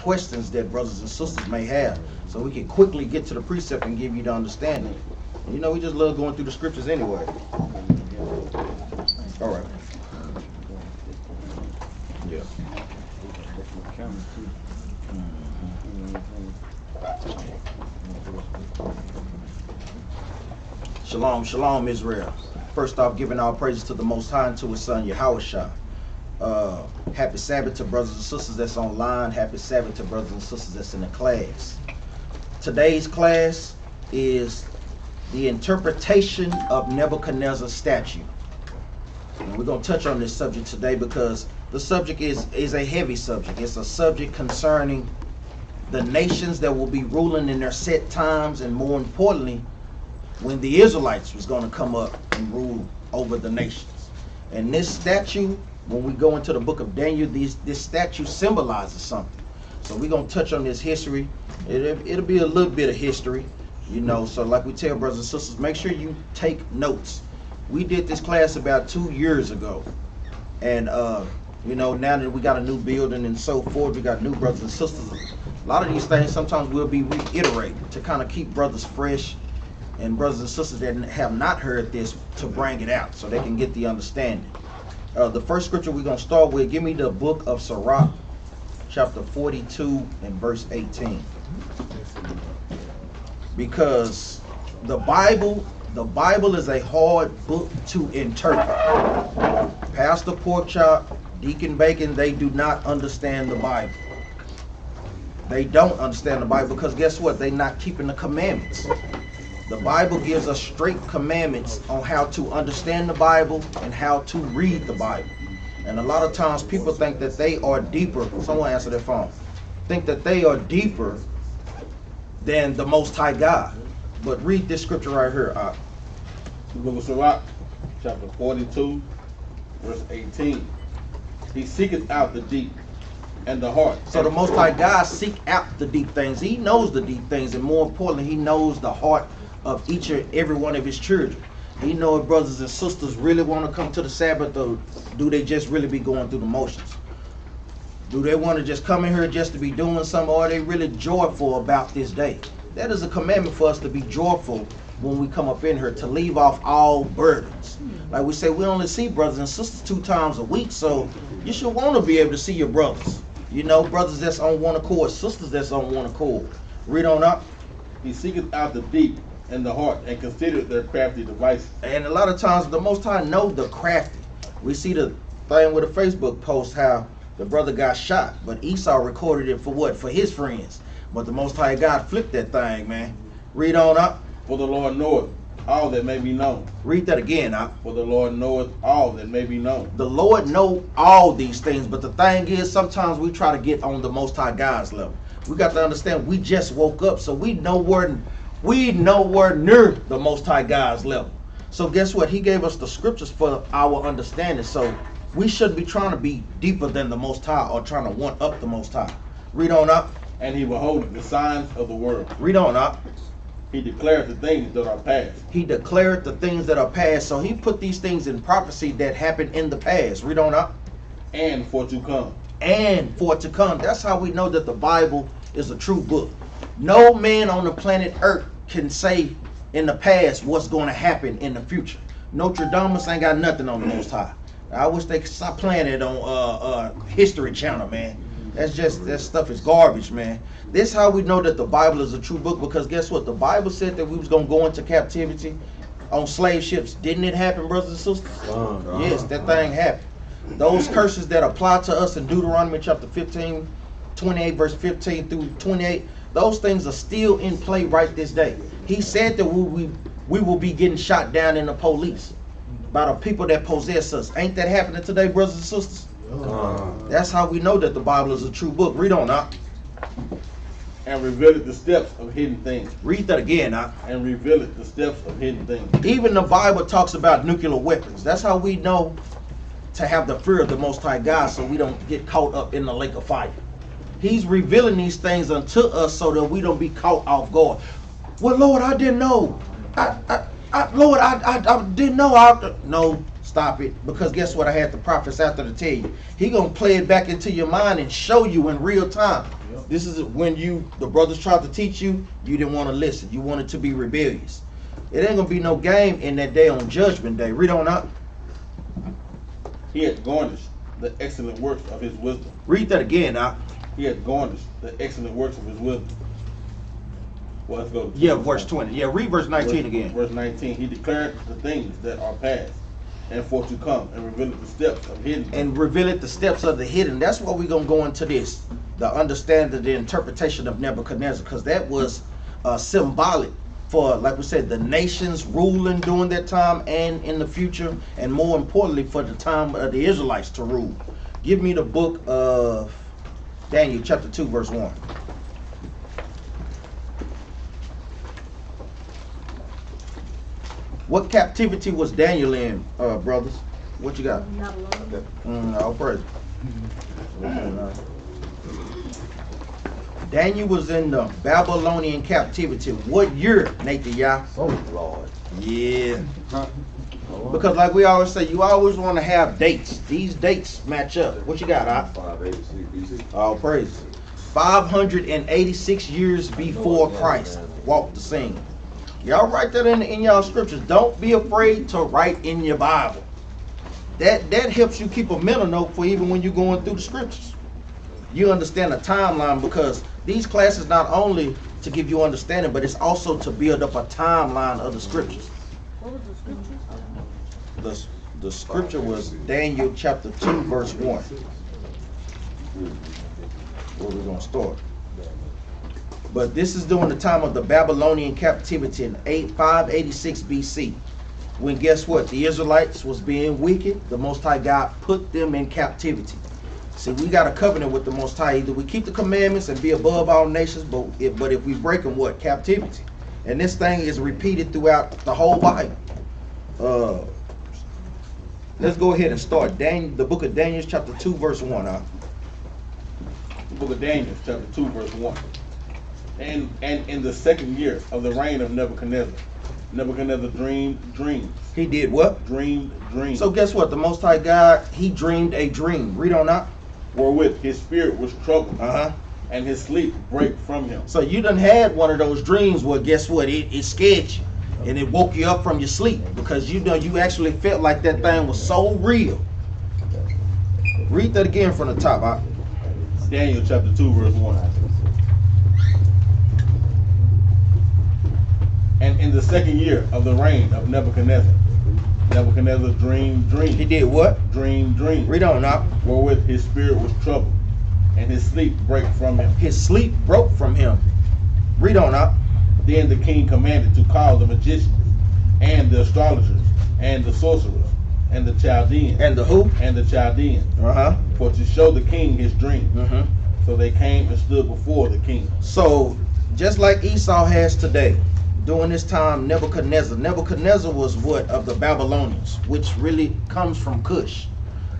questions that brothers and sisters may have, so we can quickly get to the precept and give you the understanding. And, you know, we just love going through the scriptures anyway. All right. Yeah. Shalom, shalom, Israel. First off, giving all praises to the Most High and to His Son, Yahushua. Happy Sabbath to brothers and sisters that's online. Happy Sabbath to brothers and sisters that's in the class. Today's class is the interpretation of Nebuchadnezzar's statute. And we're going to touch on this subject today because the subject is a heavy subject. It's a subject concerning the nations that will be ruling in their set times, and more importantly, when the Israelites was going to come up and rule over the nations. And this statute, when we go into the book of Daniel, this statute symbolizes something. So we're going to touch on this history. It'll be a little bit of history, you know. So like we tell brothers and sisters, make sure you take notes. We did this class about 2 years ago. And, you know, now that we got a new building and so forth, we got new brothers and sisters. A lot of these things sometimes will be reiterated to kind of keep brothers fresh, and brothers and sisters that have not heard this to bring it out so they can get the understanding. The first scripture we're going to start with, give me the book of Sirach, chapter 42 and verse 18. Because the Bible is a hard book to interpret. Pastor Porkchop, Deacon Bacon, they do not understand the Bible. They don't understand the Bible because guess what? They're not keeping the commandments. The Bible gives us straight commandments on how to understand the Bible and how to read the Bible. And a lot of times people think that they are deeper. Someone answer their phone. Think that they are deeper than the Most High God. But read this scripture right here. The book of Sirach, chapter 42, verse 18. He seeketh out the deep and the heart. So the Most High God seek out the deep things. He knows the deep things, and more importantly, He knows the heart of each and every one of His children. He knows if brothers and sisters really want to come to the Sabbath, or do they just really be going through the motions? Do they want to just come in here just to be doing something, or are they really joyful about this day? That is a commandment for us to be joyful when we come up in here, to leave off all burdens. Like we say, we only see brothers and sisters 2 times a week, so you should want to be able to see your brothers. You know, brothers that's on one accord, sisters that's on one accord. Read on up. He seeketh out the deep and the heart, and considereth their crafty devices. And a lot of times the Most High know the crafty. We see the thing with a Facebook post how the brother got shot, but Esau recorded it for what? For his friends. But the Most High God flipped that thing, man. Read on up. For the Lord knoweth all that may be known. Read that again up. For the Lord knoweth all that may be known. The Lord know all these things, but the thing is, sometimes we try to get on the Most High God's level. We got to understand we just woke up, so we nowhere near the Most High God's level. So guess what? He gave us the scriptures for our understanding. So we shouldn't be trying to be deeper than the Most High or trying to one up the Most High. Read on up. And He beholdeth the signs of the world. Read on up. He declared the things that are past. He declared the things that are past. So He put these things in prophecy that happened in the past. Read on up. And for to come. And for to come. That's how we know that the Bible is a true book. No man on the planet Earth can say in the past what's going to happen in the future. Notre Dame ain't got nothing on the Most High. I wish they could stop playing it on History Channel, man. That stuff is garbage, man. This is how we know that the Bible is a true book, because guess what? The Bible said that we was going to go into captivity on slave ships. Didn't it happen, brothers and sisters? Yes, that thing happened. Those curses that apply to us in Deuteronomy chapter 15, 28, verse 15 through 28, those things are still in play right this day. He said that we will be getting shot down in the police by the people that possess us. Ain't that happening today, brothers and sisters? That's how we know that the Bible is a true book. Read on now. And revealeth the steps of hidden things. Read that again now. And revealeth the steps of hidden things. Even the Bible talks about nuclear weapons. That's how we know to have the fear of the Most High God, so we don't get caught up in the lake of fire. He's revealing these things unto us so that we don't be caught off guard. Well, Lord, I didn't know. Lord, I didn't know. No, stop it, because guess what? I had the prophets after to tell you. He gonna play it back into your mind and show you in real time. Yep. This is when the brothers tried to teach you, you didn't want to listen. You wanted to be rebellious. It ain't gonna be no game in that day on Judgment Day. Read on up. He had garnished the excellent works of his wisdom. Read that again, now. He had garnished the excellent works of his wisdom. Well, let's go to Yeah, verse 20. Yeah, read verse 19 again. Verse 19. He declared the things that are past and for to come, and revealed the steps of hidden. And revealed the steps of the hidden. That's why we're going to go into this. The understanding, the interpretation of Nebuchadnezzar, because that was symbolic for, like we said, the nations ruling during that time and in the future, and more importantly, for the time of the Israelites to rule. Give me the book of Daniel, chapter 2, verse 1. What captivity was Daniel in, brothers? What you got? All praise. Daniel was in the Babylonian captivity. What year, Nathan Yah? Oh, Lord. Yeah. Because like we always say, you always want to have dates. These dates match up. What you got, Op? 586 BC. All praise. 586 years before Christ walked the scene. Y'all write that in y'all scriptures. Don't be afraid to write in your Bible. That helps you keep a mental note for even when you're going through the scriptures. You understand the timeline, because these classes not only to give you understanding, but it's also to build up a timeline of the scriptures. What was the scripture? The scripture was Daniel chapter 2 verse 1. Where we're going to start. But this is during the time of the Babylonian captivity in 586 BC. When guess what? The Israelites was being wicked. The Most High God put them in captivity. See, we got a covenant with the Most High. Either we keep the commandments and be above all nations, but if we break them, what? Captivity. And this thing is repeated throughout the whole Bible. Let's go ahead and start. The book of Daniel, chapter 2, verse 1. The book of Daniel, chapter 2, verse 1. And in the second year of the reign of Nebuchadnezzar, Nebuchadnezzar dreamed dreams. He did what? Dreamed dreams. So guess what? The Most High God, he dreamed a dream. Read on out. Wherewith his spirit was troubled, Uh-huh. and his sleep brake from him. So you done had one of those dreams where guess what? It scared you. And it woke you up from your sleep. Because you know you actually felt like that thing was so real. Read that again from the top. Huh? Daniel chapter 2, verse 1. And in the second year of the reign of Nebuchadnezzar, Nebuchadnezzar dreamed dreams. He did what? Dreamed dreams. Read on now. Wherewith his spirit was troubled, and his sleep brake from him. His sleep broke from him. Read on now. Then the king commanded to call the magicians, and the astrologers, and the sorcerers, and the Chaldeans. And the who? And the Chaldeans, Uh-huh. for to show the king his dream. Mm-hmm. So they came and stood before the king. So just like Esau has today, during this time, Nebuchadnezzar was what? Of the Babylonians, which really comes from Cush.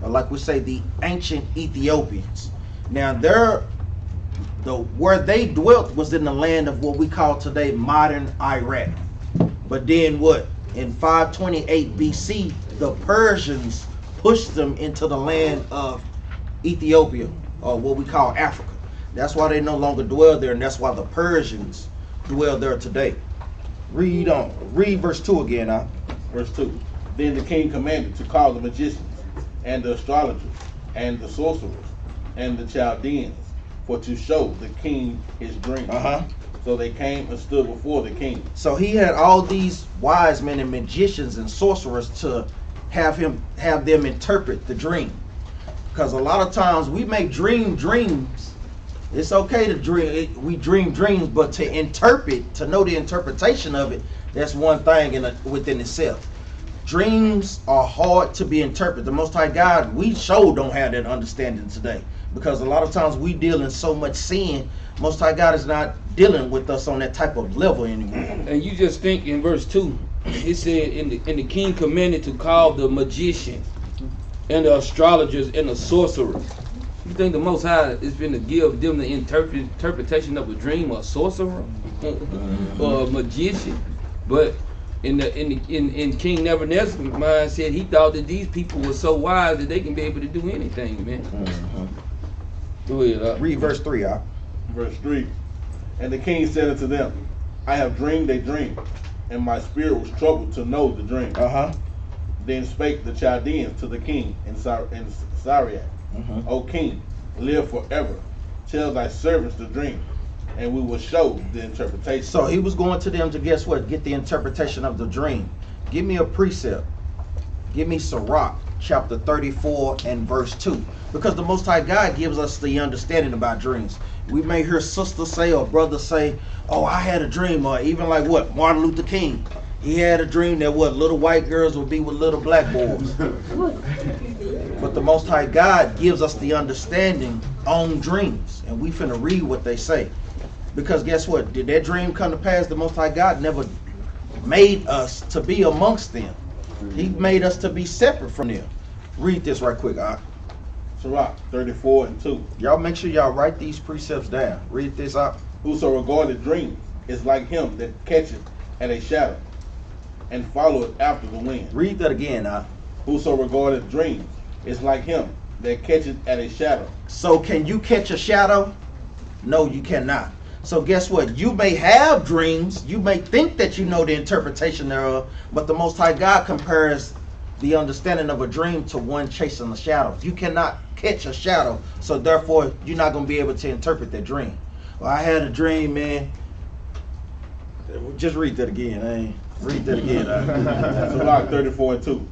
Or like we say, the ancient Ethiopians. Now, where they dwelt was in the land of what we call today modern Iraq. But then what? In 528 BC, the Persians pushed them into the land of Ethiopia, or what we call Africa. That's why they no longer dwell there, and that's why the Persians dwell there today. Read on. Read verse 2 again, huh? Verse 2. Then the king commanded to call the magicians, and the astrologers, and the sorcerers, and the Chaldeans, for to show the king his dream. Uh-huh. So they came and stood before the king. So he had all these wise men and magicians and sorcerers to have them interpret the dream. Because a lot of times we may dream dreams. It's okay to dream. We dream dreams, but to interpret, to know the interpretation of it, that's one thing within itself. Dreams are hard to be interpreted. The Most High God, we sure don't have that understanding today. Because a lot of times we deal in so much sin, Most High God is not dealing with us on that type of level anymore. And you just think in verse 2, it said, and the king commanded to call the magicians and the astrologers and the sorcerers. You think the Most High is going to give them the interpretation of a dream, or a sorcerer, or a magician? But in King Nebuchadnezzar's mindset, he thought that these people were so wise that they can be able to do anything, man. Go ahead. Read verse 3, Ak. Verse 3. And the king said unto them, I have dreamed a dream, and my spirit was troubled to know the dream. Then spake the Chaldeans to the king in Syriac, O king, live forever. Tell thy servants the dream, and we will show the interpretation. So he was going to them to, guess what, get the interpretation of the dream. Give me a precept. Give me Sirach chapter 34 and verse 2. Because the Most High God gives us the understanding about dreams. We may hear sisters say or brothers say, oh, I had a dream, or even like what, Martin Luther King. He had a dream that what, little white girls would be with little black boys. But the Most High God gives us the understanding on dreams. And we finna read what they say. Because guess what? Did that dream come to pass? The Most High God never made us to be amongst them. He made us to be separate from them. Read this right quick, Ak. Sirach 34 and 2. Y'all make sure y'all write these precepts down. Read this, Ak. Whoso regardeth dreams is like him that catcheth at a shadow, and followeth after the wind. Read that again, Ak. Whoso regardeth dreams is like him that catcheth at a shadow. So can you catch a shadow? No, you cannot. So guess what? You may have dreams. You may think that you know the interpretation thereof, but the Most High God compares the understanding of a dream to one chasing the shadows. You cannot catch a shadow, so therefore you're not going to be able to interpret that dream. Well, I had a dream, man. Just read that again, eh? Read that again. Sirach 34 and 2.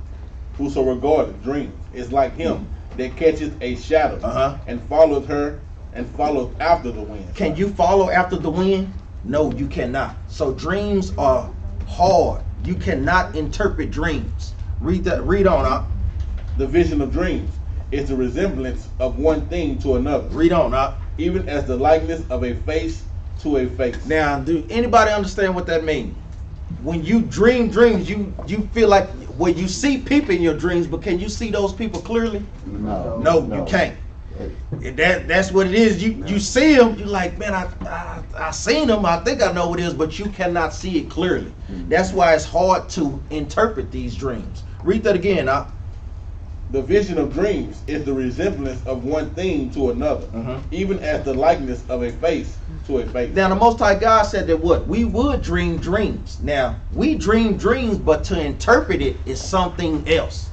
Whoso regardeth dreams is like him that catcheth a shadow, and followeth her, and followeth after the wind. Can you follow after the wind? No, you cannot. So dreams are hard. You cannot interpret dreams. Read that. Read on, Ak. The vision of dreams is the resemblance of one thing to another. Read on, Ak. Even as the likeness of a face to a face. Now, do anybody understand what that means? When you dream dreams, you feel like, well, you see people in your dreams, but can you see those people clearly? No, you can't. That's what it is. You see them, you're like, man, I seen them. I think I know what it is, but you cannot see it clearly. That's why it's hard to interpret these dreams. Read that again, Ak. The vision of dreams is the resemblance of one thing to another, even as the likeness of a face to a face. Now, the Most High God said that what? We would dream dreams. Now, we dream dreams, but to interpret it is something else.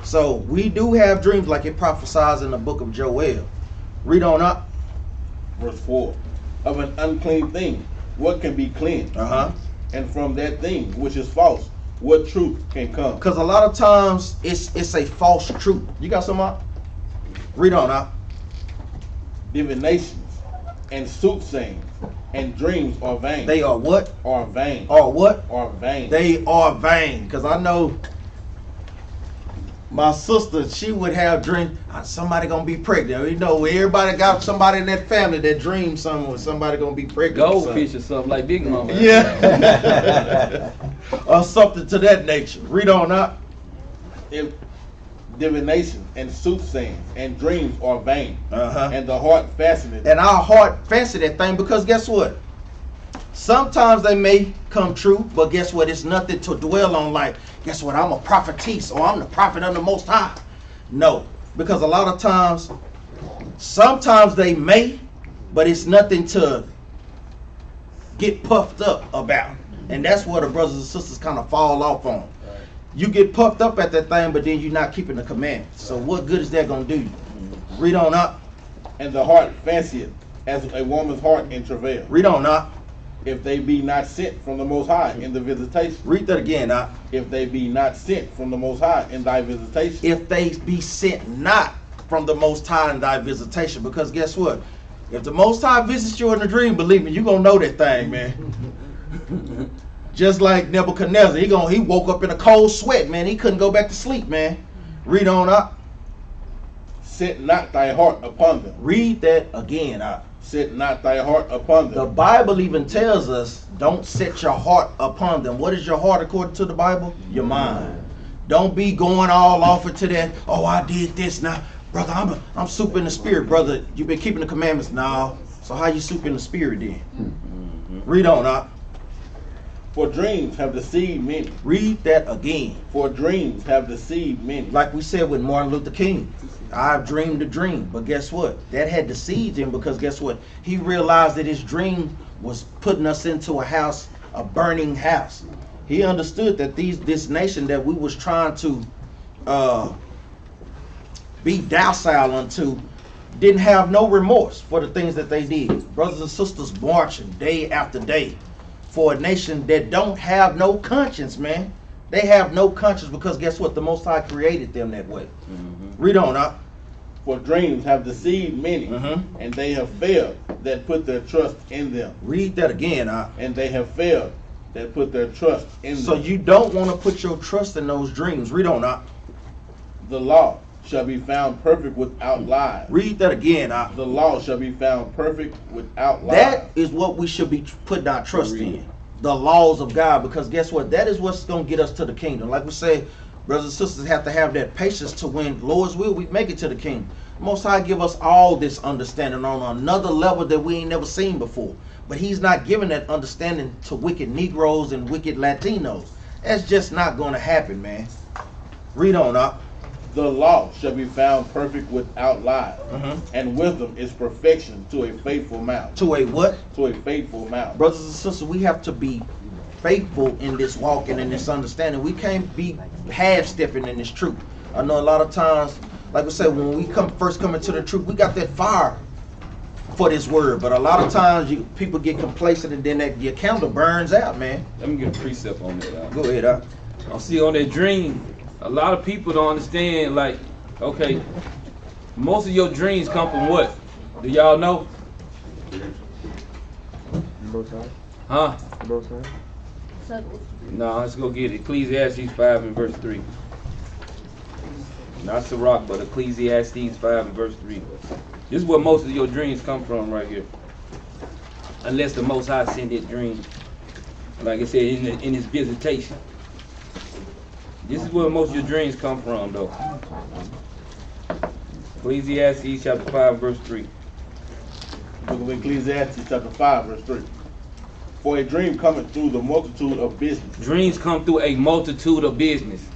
So, we do have dreams like it prophesies in the book of Joel. Read on up. Verse 4. Of an unclean thing, what can be cleansed? And from that thing which is false, what truth can come? Because a lot of times it's a false truth. You got some up? Read on up. Divinations and soothsayings and dreams are vain. They are what? Are vain. Are what? Are vain. They are vain. Because I know my sister, she would have dreams. Somebody gonna be pregnant. You know, everybody got somebody in that family that dreams somebody gonna be pregnant. Goldfish or something like Big Mama. Yeah. Or something to that nature. Read on up. If divination and soothsaying and dreams are vain, and the heart fasteneth. And our heart fancy that thing, because guess what? Sometimes they may come true, but guess what? It's nothing to dwell on. Like, guess what? I'm a prophetess, or I'm the prophet of the Most High. No, because a lot of times, sometimes they may, but it's nothing to get puffed up about. And that's where the brothers and sisters kind of fall off on. You get puffed up at that thing, but then you're not keeping the commandments. So what good is that going to do you? Read on up. And the heart fancieth as a woman's heart in travail. Read on up. If they be not sent from the Most High in the visitation. Read that again, up. If they be not sent from the Most High in thy visitation. If they be sent not from the Most High in thy visitation. Because guess what? If the Most High visits you in a dream, believe me, you're going to know that thing, man. Just like Nebuchadnezzar, he woke up in a cold sweat, man. He couldn't go back to sleep, man. Read on up. Set not thy heart upon them. Read that again, up. Set not thy heart upon them. The Bible even tells us, don't set your heart upon them. What is your heart according to the Bible? Your mind. Don't be going all off into that, oh, I did this now. Brother, I'm super in the spirit. Brother, you've been keeping the commandments. No. So how you super in the spirit then? Read on up. For dreams have deceived many. Read that again. For dreams have deceived many. Like we said with Martin Luther King, I've dreamed a dream. But guess what? That had deceived him, because guess what? He realized that his dream was putting us into a house, a burning house. He understood that this nation that we was trying to be docile unto didn't have no remorse for the things that they did. Brothers and sisters marching day after day for a nation that don't have no conscience, man. They have no conscience because guess what? The Most High created them that way. Read on up. For dreams have deceived many, and they have failed that put their trust in them. Read that again, up. And they have failed that put their trust in them. So you don't want to put your trust in those dreams. Read on up. The law shall be found perfect without lies. Read that again, up. The law shall be found perfect without lies. That is what we should be putting our trust in. The laws of God, because guess what? That is what's going to get us to the kingdom. Like we say, brothers and sisters have to have that patience to when Lord's will we make it to the kingdom. Most High give us all this understanding on another level that we ain't never seen before. But he's not giving that understanding to wicked Negroes and wicked Latinos. That's just not going to happen, man. Read on up. The law shall be found perfect without lies, and wisdom is perfection to a faithful mouth. To a what? To a faithful mouth. Brothers and sisters, we have to be faithful in this walk and in this understanding. We can't be half-stepping in this truth. I know a lot of times, like I said, when we first come into the truth, we got that fire for this word. But a lot of times, people get complacent and then your candle burns out, man. Let me get a precept on that. Go ahead, up. I'll see on that dream. A lot of people don't understand, like, okay, most of your dreams come from what? Do y'all know? Huh? No, let's go get it. Ecclesiastes 5 and verse 3. Not Sirach, but Ecclesiastes 5 and verse 3. This is where most of your dreams come from right here. Unless the Most High send that dream, like I said, in his visitation. This is where most of your dreams come from, though. Ecclesiastes chapter 5, verse 3. Book of Ecclesiastes chapter 5, verse 3. For a dream cometh through the multitude of business. Dreams come through a multitude of business.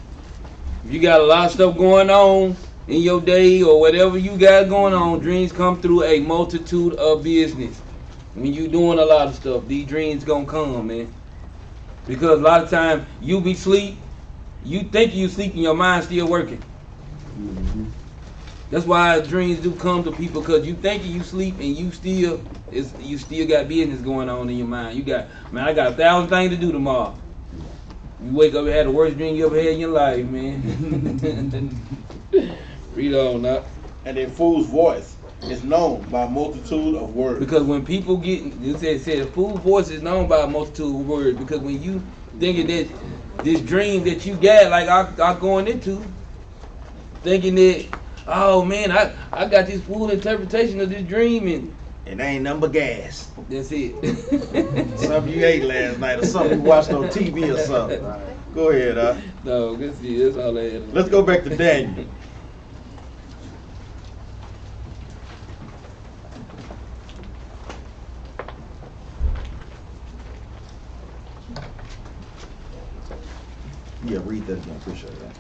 If you got a lot of stuff going on in your day or whatever you got going on, dreams come through a multitude of business. When you doing a lot of stuff, these dreams gonna come, man. Because a lot of times you be asleep, you think you sleep and your mind still working. That's why dreams do come to people, because you think you sleep and you still got business going on in your mind. You got, man, I got 1,000 things to do tomorrow. You wake up and had the worst dream you ever had in your life, man. Read on up. And a fool's voice is known by a multitude of words. Because when people get, it said a fool's voice is known by a multitude of words. Because when you thinking that this dream that you got, like I going into, thinking that, oh man, I got this full interpretation of this dream, and it ain't nothing but gas. That's it. Something you ate last night or something you watched on TV or something. Go ahead, huh? No, that's it. That's all I had. Let's go back to Daniel. Yeah, read that again. Appreciate that.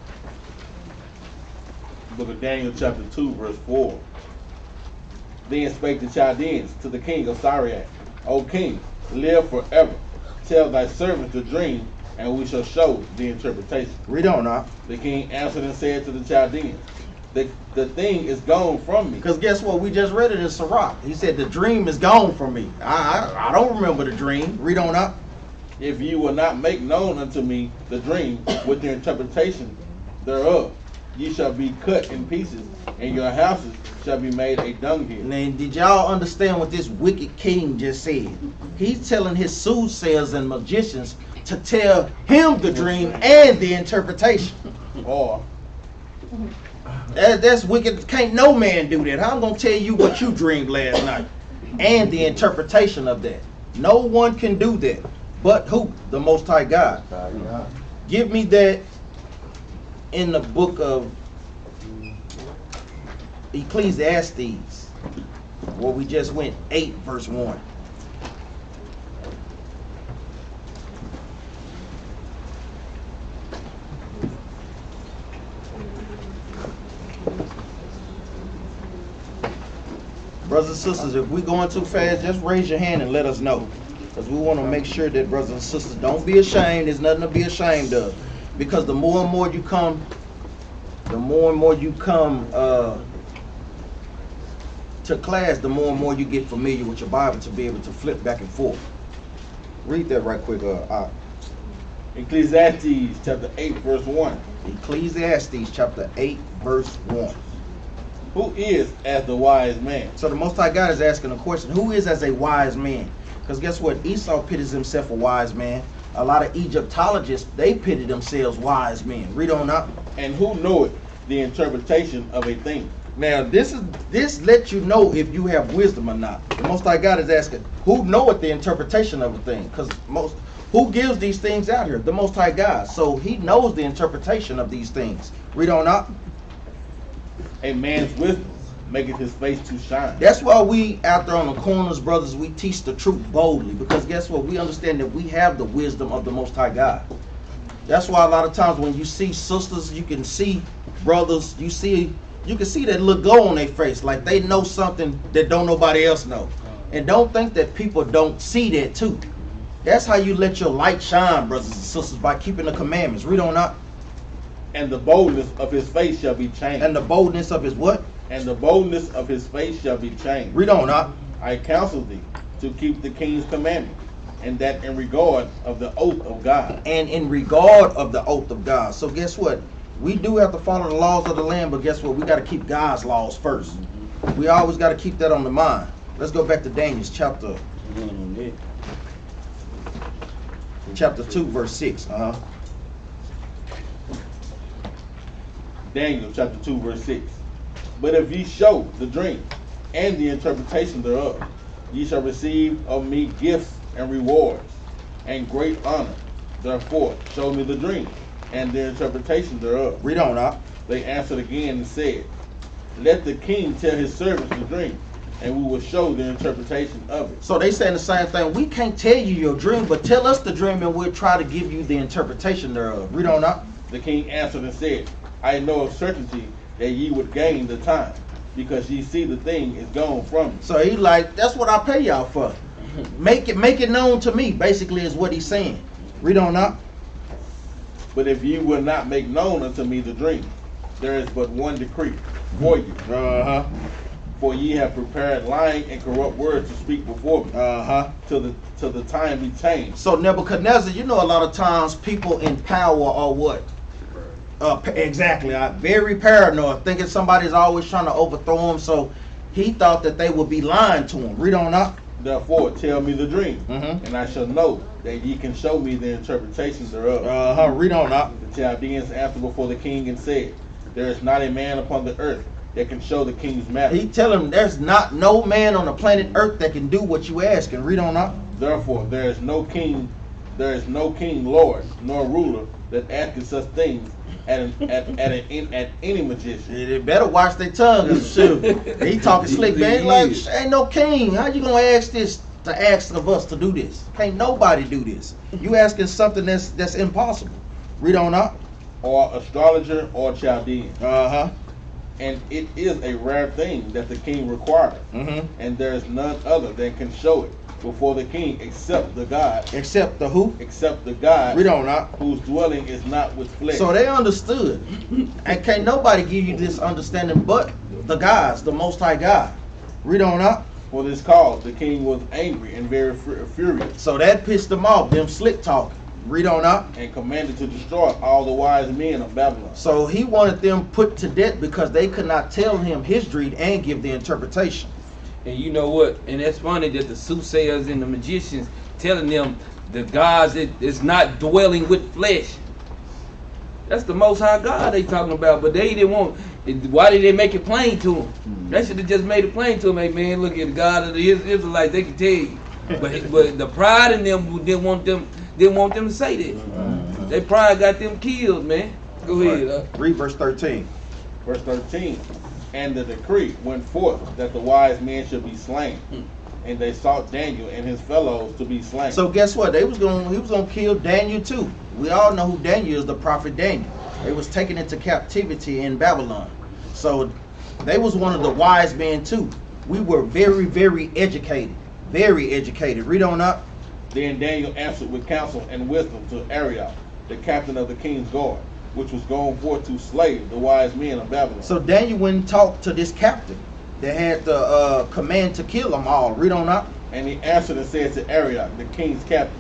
Book of Daniel chapter 2, verse 4. Then spake the Chaldeans to the king of Syriac, O king, live forever. Tell thy servant the dream, and we shall show the interpretation. Read on now. The king answered and said to the Chaldeans, the thing is gone from me. Because guess what? We just read it in Sirach. He said the dream is gone from me. I don't remember the dream. Read on up. If you will not make known unto me the dream with the interpretation thereof, ye shall be cut in pieces, and your houses shall be made a dunghill. Now, did y'all understand what this wicked king just said? He's telling his soothsayers and magicians to tell him the dream and the interpretation. Or That's wicked. Can't no man do that. I'm going to tell you what you dreamed last night and the interpretation of that. No one can do that. But who? The Most High God. Give me that in the book of Ecclesiastes, where we just went 8 verse 1. Brothers and sisters, if we going too fast, just raise your hand and let us know. Because we want to make sure that brothers and sisters don't be ashamed. There's nothing to be ashamed of. Because the more and more you come, to class, the more and more you get familiar with your Bible to be able to flip back and forth. Read that right quick. Ecclesiastes chapter 8, verse 1. Ecclesiastes chapter 8, verse 1. Who is as the wise man? So the Most High God is asking a question. Who is as a wise man? Because guess what? Esau pitted himself a wise man. A lot of Egyptologists, they pitted themselves wise men. Read on up. And who knoweth the interpretation of a thing? Now, this lets you know if you have wisdom or not. The Most High God is asking, who knoweth the interpretation of a thing? Because who gives these things out here? The Most High God. So he knows the interpretation of these things. Read on up. A man's wisdom maketh his face to shine. That's why we out there on the corners, brothers, we teach the truth boldly. Because guess what? We understand that we have the wisdom of the Most High God. That's why a lot of times when you see sisters, you can see brothers, you can see that little glow on their face, like they know something that don't nobody else know. And don't think that people don't see that too. That's how you let your light shine, brothers and sisters, by keeping the commandments. Read on up. And the boldness of his face shall be changed. And the boldness of his what? And the boldness of his face shall be changed. Read on up. I counsel thee to keep the king's commandment, and that in regard of the oath of God. And in regard of the oath of God. So guess what? We do have to follow the laws of the land, but guess what? We got to keep God's laws first. We always got to keep that on the mind. Let's go back to Daniel chapter 2, verse 6. Daniel chapter 2, verse 6. But if ye show the dream and the interpretation thereof, ye shall receive of me gifts and rewards and great honor. Therefore, show me the dream and the interpretation thereof. Read on up. They answered again and said, let the king tell his servants the dream, and we will show the interpretation of it. So they saying the same thing. We can't tell you your dream, but tell us the dream and we'll try to give you the interpretation thereof. Read on up. The king answered and said, I know of certainty that ye would gain the time, because ye see the thing is gone from you. So he like, that's what I pay y'all for. Make it known to me, basically is what he's saying. Read on up. But if ye will not make known unto me the dream, there is but one decree for you. For ye have prepared lying and corrupt words to speak before me. Till the time be changed. So Nebuchadnezzar, you know, a lot of times people in power are what? Exactly. Very paranoid, thinking somebody's always trying to overthrow him. So he thought that they would be lying to him. Read on up. Therefore, tell me the dream, and I shall know that ye can show me the interpretations thereof. Read on up. The Chaldeans answered before the king and said, there is not a man upon the earth that can show the king's matter. He tell him there's not no man on the planet earth that can do what you ask. And read on up. Therefore, there is no king, lord, nor ruler that asketh such things at any magician. They better watch their tongue. Shoot. He talking slick, man. Like, ain't no king. How you gonna ask this to ask of us to do this? Can't nobody do this. You asking something that's impossible. Read on up. Or astrologer or Chaldean. And it is a rare thing that the king requires, and there is none other that can show it before the king except the God. Except the who? Except the God. Read on up. Whose dwelling is not with flesh. So they understood. And can't nobody give you this understanding but the gods, the Most High God. Read on up. For this cause the king was angry and very furious. So that pissed them off, them slick talking. Read on up. And commanded to destroy all the wise men of Babylon. So he wanted them put to death because they could not tell him his dream and give the interpretation. And you know what? And that's funny that the soothsayers and the magicians telling them the gods is not dwelling with flesh. That's the Most High God they talking about. But they didn't want. Why did they make it plain to him? They should have just made it plain to him. Hey man, look at the God of the Israelites. They can tell you. But the pride in them didn't want them to say that. Their pride got them killed, man. Go ahead. Read verse 13. Verse 13. And the decree went forth that the wise men should be slain. And they sought Daniel and his fellows to be slain. So guess what? He was gonna kill Daniel too. We all know who Daniel is, the prophet Daniel. They was taken into captivity in Babylon. So they was one of the wise men too. We were very, very educated. Very educated. Read on up. Then Daniel answered with counsel and wisdom to Arioch, the captain of the king's guard, which was going forth to slay the wise men of Babylon. So Daniel went and talked to this captain that had the command to kill them all. Read on up. And he answered and said to Arioch, the king's captain,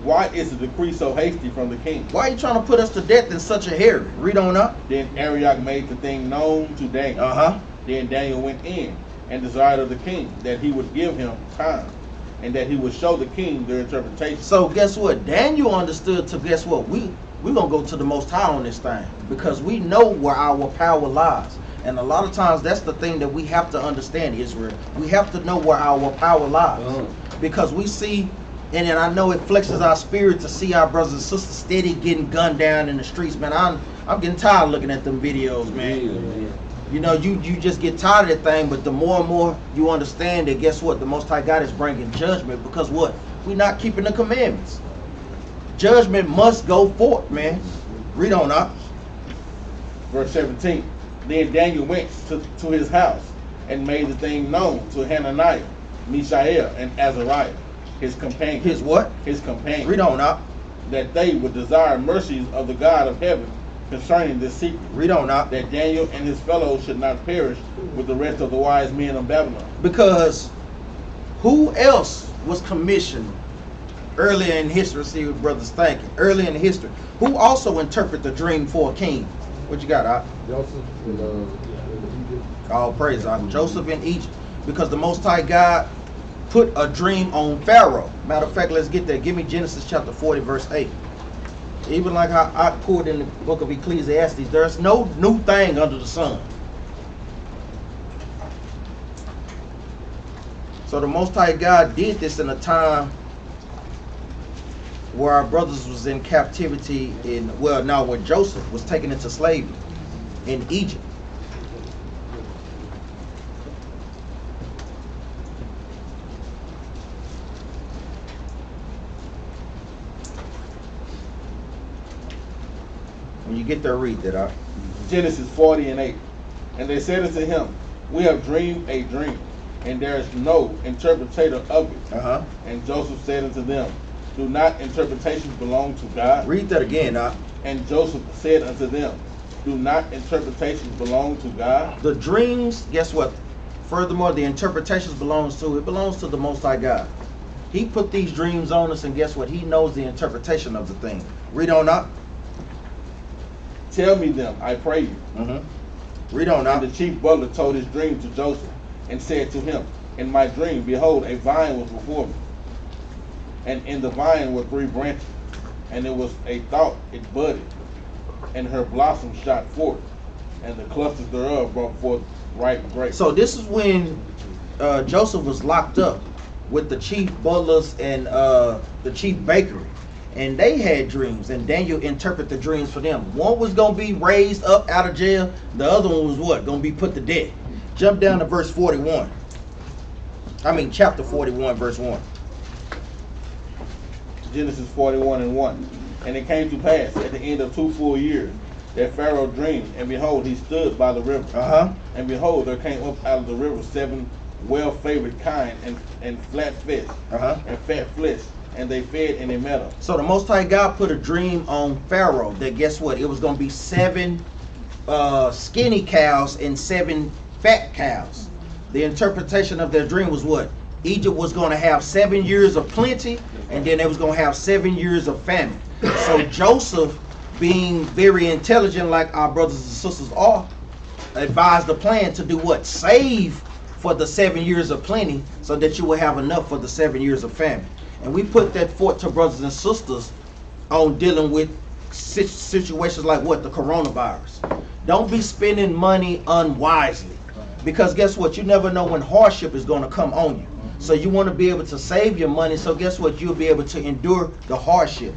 why is the decree so hasty from the king? Why are you trying to put us to death in such a hurry? Read on up. Then Arioch made the thing known to Daniel. Then Daniel went in and desired of the king that he would give him time, and that he would show the king their interpretation. So guess what? Daniel understood to guess what? We're going to go to the Most High on this thing because we know where our power lies. And a lot of times that's the thing that we have to understand, Israel. We have to know where our power lies. Because we see, and then I know it flexes our spirit to see our brothers and sisters steady getting gunned down in the streets, man. I'm getting tired of looking at them videos, man. You know, you just get tired of that thing, but the more and more you understand that, guess what? The Most High God is bringing judgment because what? We're not keeping the commandments. Judgment must go forth, man. Read on up. Verse 17. Then Daniel went to his house and made the thing known to Hananiah, Mishael, and Azariah, his companions. His what? His companions. Read on up. That they would desire mercies of the God of heaven concerning this secret. Read on up. That Daniel and his fellows should not perish with the rest of the wise men of Babylon. Because who else was commissioned earlier in history? See what brothers thinking. Earlier in history, who also interpret the dream for a king? What you got, Ak? Joseph in Egypt. All praise, Ak. Joseph in Egypt. Because the Most High God put a dream on Pharaoh. Matter of fact, let's get there. Give me Genesis chapter 40, verse 8. Even like how I quoted in the book of Ecclesiastes, there's no new thing under the sun. So the Most High God did this in a time where our brothers was in captivity where Joseph was taken into slavery in Egypt. When you get there, read that out. Genesis 40 and 8. And they said unto him, we have dreamed a dream, and there is no interpretator of it. And Joseph said unto them, do not interpretations belong to God? Read that again, Ak. And Joseph said unto them, do not interpretations belong to God? The dreams, guess what? Furthermore, the interpretations belongs to the Most High God. He put these dreams on us, and guess what? He knows the interpretation of the thing. Read on up. Tell me them, I pray you. Read on up. And the chief butler told his dream to Joseph, and said to him, in my dream, behold, a vine was before me. And in the vine were 3 branches, and it was a thought, it budded, and her blossoms shot forth, and the clusters thereof brought forth ripe grapes. So this is when Joseph was locked up with the chief butlers and the chief bakery, and they had dreams, and Daniel interpreted the dreams for them. One was going to be raised up out of jail, the other one was what? Going to be put to death. Jump down to verse 41. Chapter 41, verse 1. Genesis 41 and 1. And it came to pass at the end of 2 full years that Pharaoh dreamed, and behold, he stood by the river. And behold, there came up out of the river 7 well-favored kine and flat fish and fat flesh, and they fed in a meadow. So the Most High God put a dream on Pharaoh that guess what? It was going to be 7 skinny cows and 7 fat cows. The interpretation of their dream was what? Egypt was going to have 7 years of plenty, and then they was going to have 7 years of famine. So Joseph, being very intelligent like our brothers and sisters are, advised the plan to do what? Save for the 7 years of plenty so that you will have enough for the 7 years of famine. And we put that forth to brothers and sisters on dealing with situations like what? The coronavirus. Don't be spending money unwisely, because guess what? You never know when hardship is going to come on you. So you want to be able to save your money, so guess what? You'll be able to endure the hardship.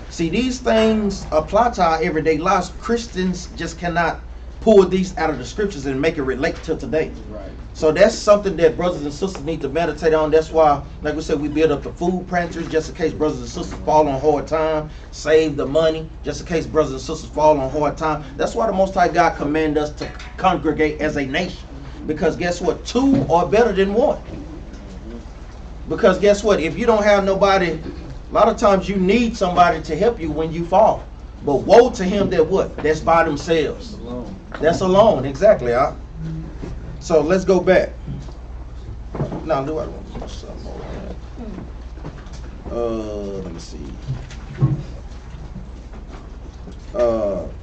See, these things apply to our everyday lives. Christians just cannot pull these out of the scriptures and make it relate to today. Right. So that's something that brothers and sisters need to meditate on. That's why, like we said, we build up the food pantries just in case brothers and sisters fall on hard time. Save the money just in case brothers and sisters fall on hard time. That's why the Most High God commanded us to congregate as a nation. Because guess what? Two are better than one. Because guess what? If you don't have nobody, a lot of times you need somebody to help you when you fall. But woe to him that what? That's by themselves. Alone. That's alone, exactly. Huh? So let's go back. Now, do I want to do something more? Let me see.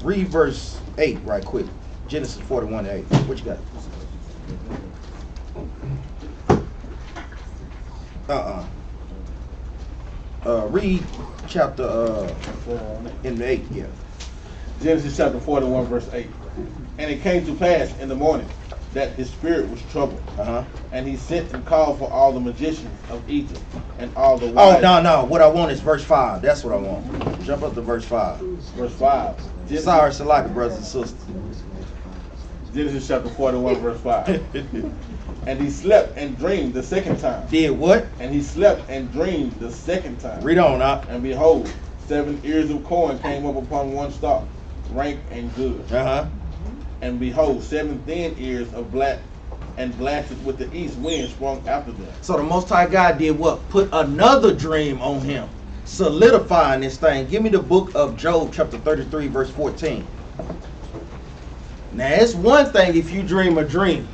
Read verse 8 right quick. Genesis 41:8. What you got? Read chapter in the 8, yeah. Genesis chapter 41, verse 8. And it came to pass in the morning that his spirit was troubled. And he sent and called for all the magicians of Egypt and all the wise. Oh, no. What I want is verse 5. That's what I want. Jump up to verse 5. Verse 5. Sorry, Salaka, brothers and sisters. Genesis chapter 41, verse 5. And he slept and dreamed the second time. Did what? And he slept and dreamed the second time. Read on up. And behold, 7 ears of corn came up upon one stalk, rank and good. And behold, 7 thin ears of black, and blasted with the east wind sprung after them. So the Most High God did what? Put another dream on him, solidifying this thing. Give me the book of Job, chapter 33, verse 14. Now, it's one thing if you dream a dream.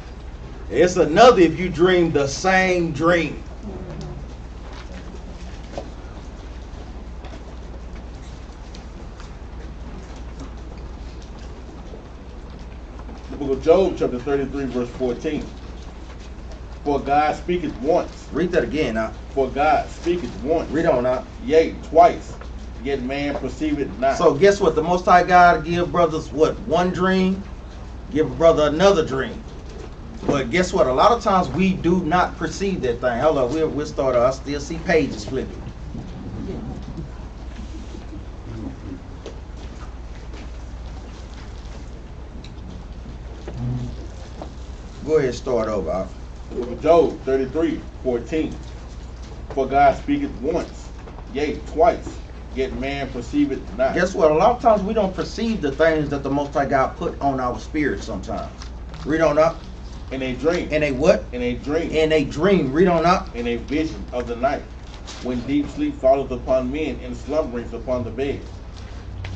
It's another if you dream the same dream. The book of Job, chapter 33, verse 14. For God speaketh once. Read that again now. For God speaketh once. Read on now. Yea, twice. Yet man perceiveth not. So guess what? The Most High God give brothers what? One dream. Give a brother another dream. But guess what? A lot of times we do not perceive that thing. Hold on, we'll start. I still see pages flipping. Go ahead, start over. The book of Job 33, 14. For God speaketh once, yea, twice, yet man perceiveth not. Guess what? A lot of times we don't perceive the things that the Most High God put on our spirit sometimes. Read on up. In a dream. In a what? In a dream. In a dream. Read on up. In a vision of the night, when deep sleep falleth upon men and slumberings upon the bed.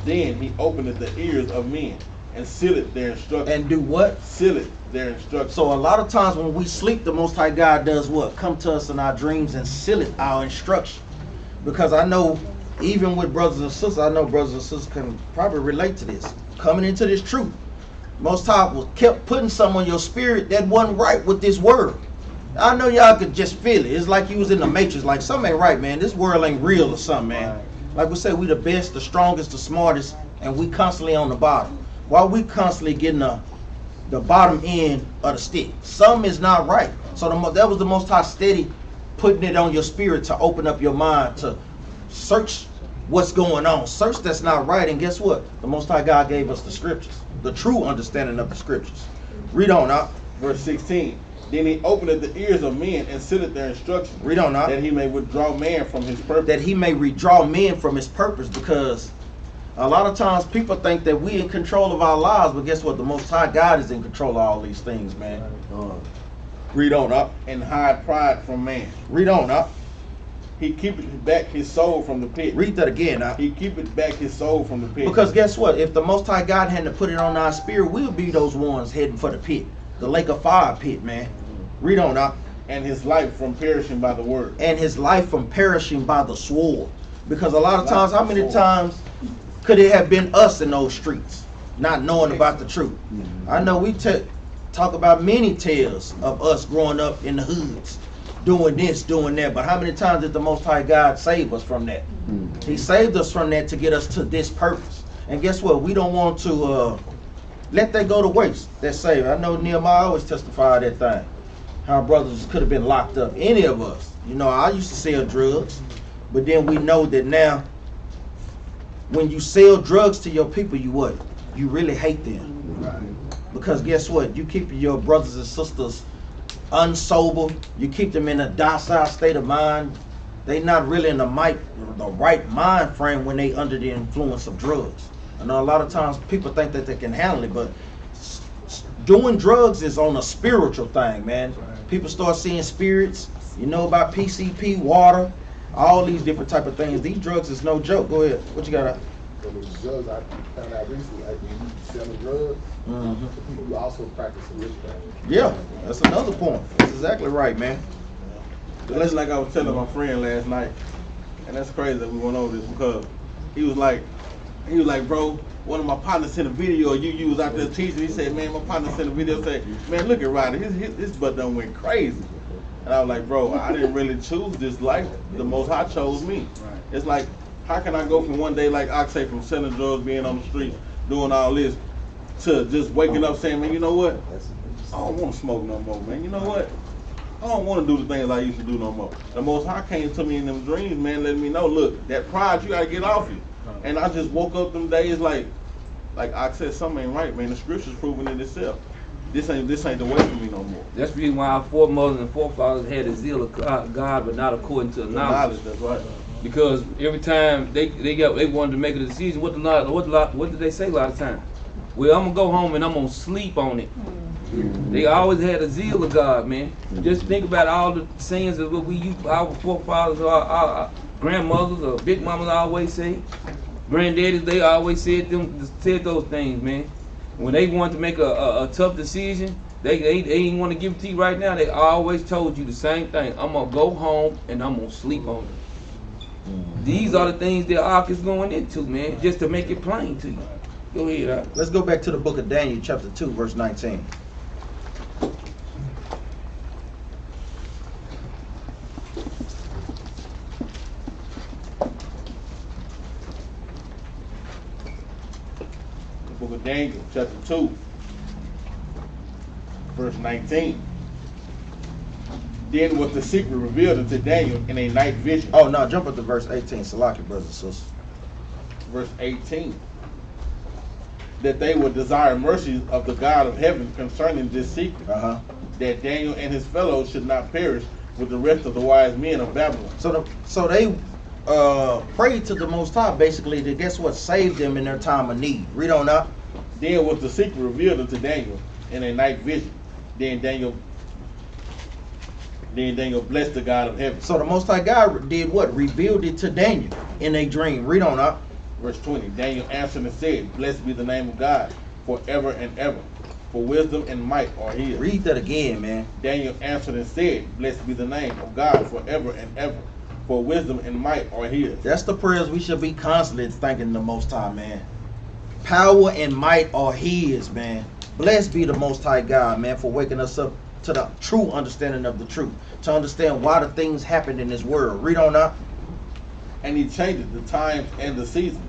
Then he openeth the ears of men and sealeth their instruction. And do what? Sealeth their instruction. So a lot of times when we sleep, the Most High God does what? Come to us in our dreams and sealeth our instruction. Because I know, even with brothers and sisters, I know brothers and sisters can probably relate to this. Coming into this truth. Most High was kept putting something on your spirit that wasn't right with this world. I know y'all could just feel it. It's like you was in the matrix, like something ain't right, man. This world ain't real or something, man. Like we say, we the best, the strongest, the smartest, and we constantly on the bottom. While we constantly getting the bottom end of the stick. Something is not right. So that was the Most High steady putting it on your spirit to open up your mind to search what's going on. Search that's not right, and guess what? The Most High God gave us the scriptures. The true understanding of the scriptures. Read on now. Verse 16. Then he opened the ears of men and sealeth their instruction. Read on now. That he may withdraw man from his purpose. That he may withdraw men from his purpose, because a lot of times people think that we in control of our lives, but guess what? The Most High God is in control of all these things, man. Read on up. And hide pride from man. Read on up. He keepeth back his soul from the pit. Read that again now. He keepeth back his soul from the pit. Because guess what? If the Most High God hadn't put it on our spirit, we'll be those ones heading for the pit. The lake of fire pit, man. Read on up. And his life from perishing by the word. And his life from perishing by the sword. Because a lot of times, how many times could it have been us in those streets, not knowing about the truth? I know we talk about many tales of us growing up in the hoods, doing this, doing that, but how many times did the Most High God save us from that? He saved us from that to get us to this purpose. And guess what? We don't want to let that go to waste, that saved. I know Nehemiah always testified that thing, how brothers could have been locked up, any of us. You know, I used to sell drugs, but then we know that now, when you sell drugs to your people, you what? You really hate them. Because guess what? You keep your brothers and sisters unsober. You keep them in a docile state of mind. They not really in the right mind frame when they under the influence of drugs. I know a lot of times people think that they can handle it, but doing drugs is on a spiritual thing, man. People start seeing spirits. You know about PCP, water, all these different type of things. These drugs is no joke. Go ahead. What you got? So the drugs I found out recently, like when you selling drugs, the people who also practice witchcraft. Yeah, that's another point. That's exactly right, man. That's like I was telling my friend last night, and that's crazy that we went over this because he was like, bro, one of my partners sent a video of you was out there teaching. He said, man, my partner sent a video say, man, look at Ryder, his butt done went crazy. And I was like, bro, I didn't really choose this life. The Most High chose me. It's like, how can I go from one day, like I say, from selling drugs, being on the street, doing all this, to just waking up saying, man, you know what? I don't want to smoke no more, man. You know what? I don't want to do the things I used to do no more. The Most High came to me in them dreams, man, letting me know, look, that pride, you got to get off you. And I just woke up them days like I said, something ain't right, man. The scripture's proving it itself. This ain't the way for me no more. That's the reason why our foremothers and forefathers had a zeal of God, but not according to the knowledge. That's right. Because every time they wanted to make a decision, what did they say a lot of times? Well, I'm gonna go home and I'm gonna sleep on it. They always had a zeal of God, man. Just think about all the sayings of what our forefathers, our grandmothers or big mamas always say. Granddaddies, they always said those things, man. When they wanted to make a tough decision, they didn't want to give it to you right now. They always told you the same thing. I'm gonna go home and I'm gonna sleep on it. These are the things that Ark is going into, man, just to make it plain to you. Go ahead, Ark. Let's go back to the book of Daniel, chapter 2, verse 19. Book of Daniel, chapter 2, verse 19. Then was the secret revealed unto Daniel in a night vision. Oh, no, jump up to verse 18. Salaki, brothers and sisters. Verse 18. That they would desire mercy of the God of heaven concerning this secret, that Daniel and his fellows should not perish with the rest of the wise men of Babylon. So they prayed to the Most High, basically, to guess what, save them in their time of need. Read on up. Then was the secret revealed unto Daniel in a night vision. Then Daniel blessed the God of heaven. So the Most High God did what? Revealed it to Daniel in a dream. Read on up. Verse 20. Daniel answered and said, blessed be the name of God forever and ever, for wisdom and might are his. Read that again, man. Daniel answered and said, blessed be the name of God forever and ever, for wisdom and might are his. That's the prayers we should be constantly thanking the Most High, man. Power and might are his, man. Blessed be the Most High God, man, for waking us up to the true understanding of the truth, to understand why the things happen in this world. Read on up. And he changed the times and the seasons.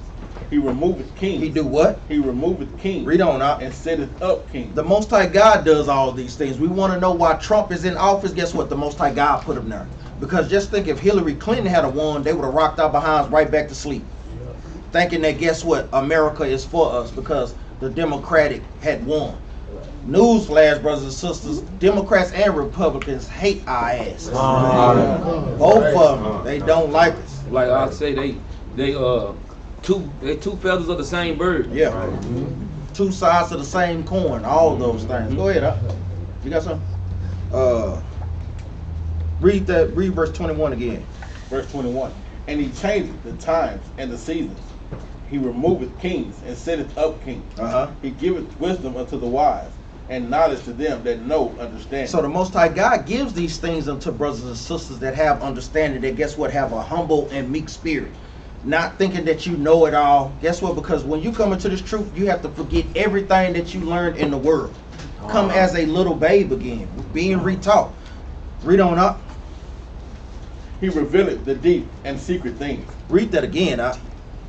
He removed kings. He do what? He removed kings. Read on up. And setteth up kings. The Most High God does all these things. We want to know why Trump is in office. Guess what? The Most High God put him there. Because just think, if Hillary Clinton had won, they would have rocked our behinds right back to sleep. Thinking that, guess what? America is for us because the Democratic had won. Newsflash, brothers and sisters, Democrats and Republicans hate our asses. Both of them, they don't like us. Like I say, they two feathers of the same bird. Yeah. Two sides of the same coin, all those things. Go ahead, you got something? Read verse 21 again. Verse 21. And he changed the times and the seasons. He removeth kings and setteth up kings. He giveth wisdom unto the wise, and knowledge to them that know understanding. So the Most High God gives these things unto brothers and sisters that have understanding, that guess what, have a humble and meek spirit. Not thinking that you know it all. Guess what? Because when you come into this truth, you have to forget everything that you learned in the world. Come as a little babe again, being retaught. Read on up. He revealeth the deep and secret things. Read that again,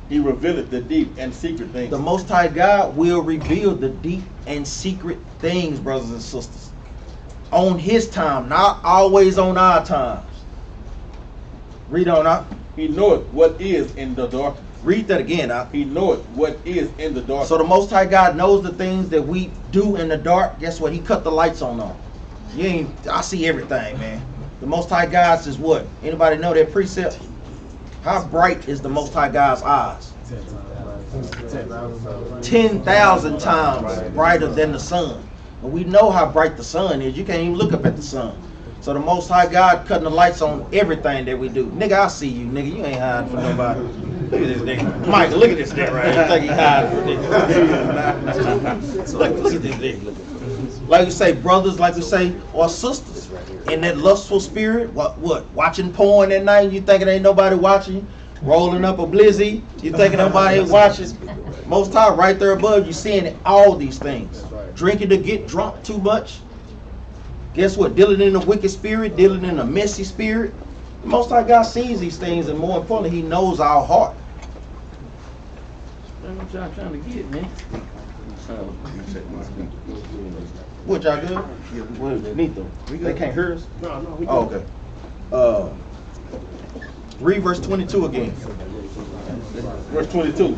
He revealeth the deep and secret things. The Most High God will reveal the deep and secret things, brothers and sisters. On his time, not always on our times. Read on up. He knoweth what is in the darkness. Read that again, He knoweth what is in the darkness. So the Most High God knows the things that we do in the dark. Guess what? He cut the lights on them. I see everything, man. The Most High God's is what? Anybody know that precept? How bright is the Most High God's eyes? 10,000 times brighter than the sun. And we know how bright the sun is. You can't even look up at the sun. So the Most High God cutting the lights on everything that we do. Nigga, I see you, nigga. You ain't hiding from nobody. Look at this nigga. Michael, look at this nigga right here. You think he hiding from nigga. Look at this nigga. Like we say, brothers, like we say, or sisters. In that lustful spirit, what? Watching porn at night, you thinking ain't nobody watching you? Rolling up a blizzy, you thinking nobody ain't watching? Most High right there above you, seeing all these things. Drinking to get drunk too much. Guess what? Dealing in a wicked spirit, dealing in a messy spirit. The Most High God sees these things, and more importantly, He knows our heart. That's what y'all trying to get, man. What, y'all good? Yeah, neat though. They can't hear us? No, we Oh, okay. Read verse 22 again. Verse 22.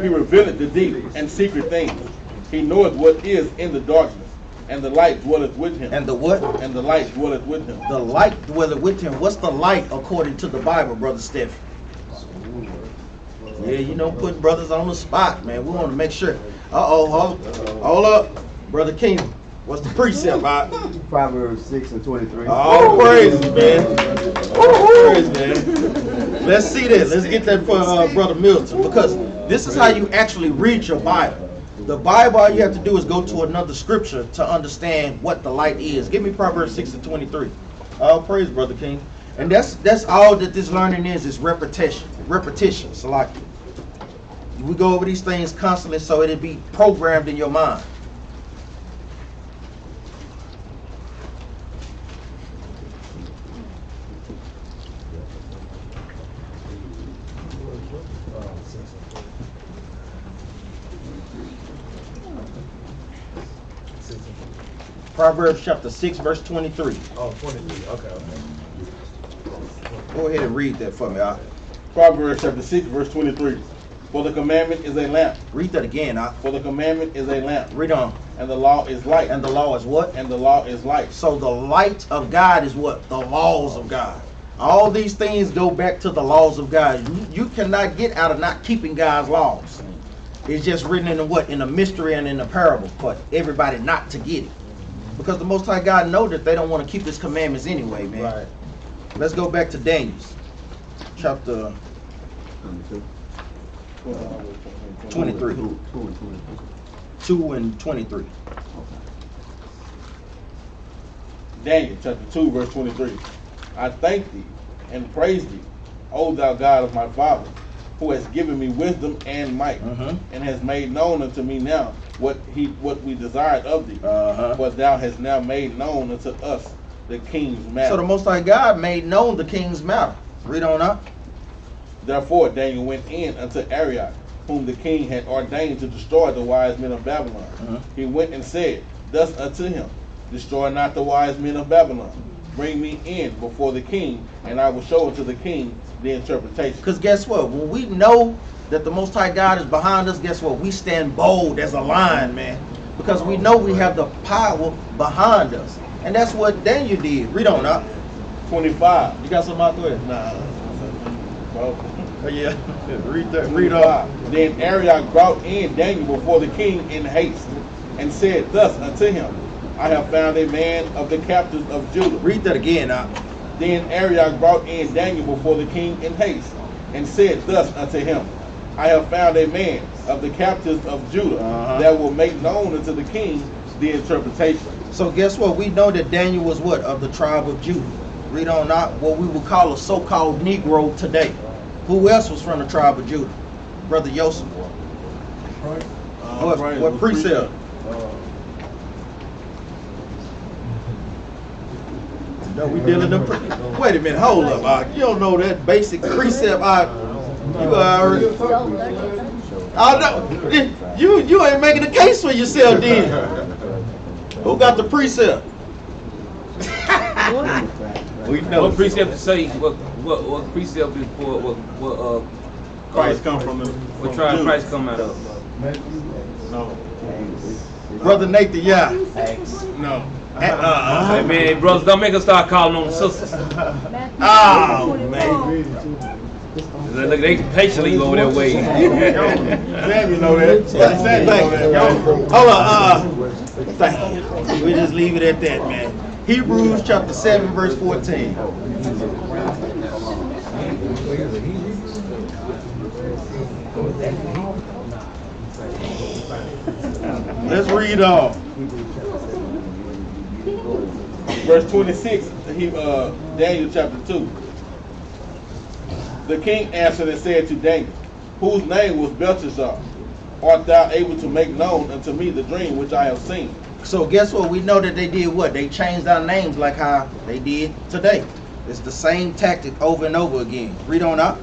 He revealeth the deep and secret things. He knoweth what is in the darkness, and the light dwelleth with him. And the what? And the light dwelleth with him. The light dwelleth with him. What's the light according to the Bible, Brother Steph? Yeah, you know, putting brothers on the spot, man. We want to make sure. Hold up. Brother King, what's the precept, right? Proverbs 6:23. All praises, man. All praises, man. Let's see this. Let's get that for Brother Milton, because this is how you actually read your Bible. The Bible, all you have to do is go to another scripture to understand what the light is. Give me Proverbs 6:23. All praise, Brother King. And that's all that this learning is repetition. Repetition. So like, we go over these things constantly so it'll be programmed in your mind. Proverbs chapter 6, verse 23. Oh, 23. Okay. Go ahead and read that for me. Proverbs chapter 6, verse 23. For the commandment is a lamp. Read that again. For the commandment is a lamp. Read on. And the law is light. And the law is what? And the law is light. So the light of God is what? The laws of God. All these things go back to the laws of God. You cannot get out of not keeping God's laws. It's just written in the what? In a mystery and in a parable for everybody not to get it. Because the Most High God knows that they don't want to keep His commandments anyway, man. Right. Let's go back to Daniel, chapter 23. 2 and 23. Daniel chapter 2, verse 23. I thank thee and praise thee, O thou God of my father, who has given me wisdom and might, and has made known unto me now what we desired of thee. For thou hast now made known unto us the king's matter. So the Most High God made known the king's matter. Read on up. Therefore Daniel went in unto Arioch, whom the king had ordained to destroy the wise men of Babylon. He went and said thus unto him, destroy not the wise men of Babylon. Bring me in before the king, and I will show unto the king the interpretation. Because guess what? When we know that the Most High God is behind us, guess what? We stand bold as a lion, man. Because we know we have the power behind us. And that's what Daniel did. Read on up. 25. You got something out there? Nah. Oh, yeah. Read that. Read on. Then Arioch brought in Daniel before the king in haste, and said thus unto him, I have found a man of the captives of Judah. Read that again now. Then Arioch brought in Daniel before the king in haste, and said thus unto him, I have found a man of the captives of Judah that will make known unto the king the interpretation. So guess what? We know that Daniel was what? Of the tribe of Judah. Read on out. What we would call a so-called Negro today. Who else was from the tribe of Judah? Brother Yosef. What precept? No, we dealing them. Wait a minute, hold up. You don't know that basic precept. You already. You ain't making a case for yourself, then. Who got the precept? We know. What precept to say? What precept is for? What Christ come from the. What tribe Christ come out of? No. Brother Nathan, yeah. No. Hey man, brothers, don't make us start calling on the sisters. Oh man. Look, they patiently over there waiting. Sam, you know that. Hold on. Thank you. We just leave it at that, man. Hebrews chapter 7, verse 14. Let's read on. Verse 26, Daniel chapter 2. The king answered and said to Daniel, whose name was Belteshazzar, art thou able to make known unto me the dream which I have seen? So guess what? We know that they did what? They changed our names like how they did today. It's the same tactic over and over again. Read on up.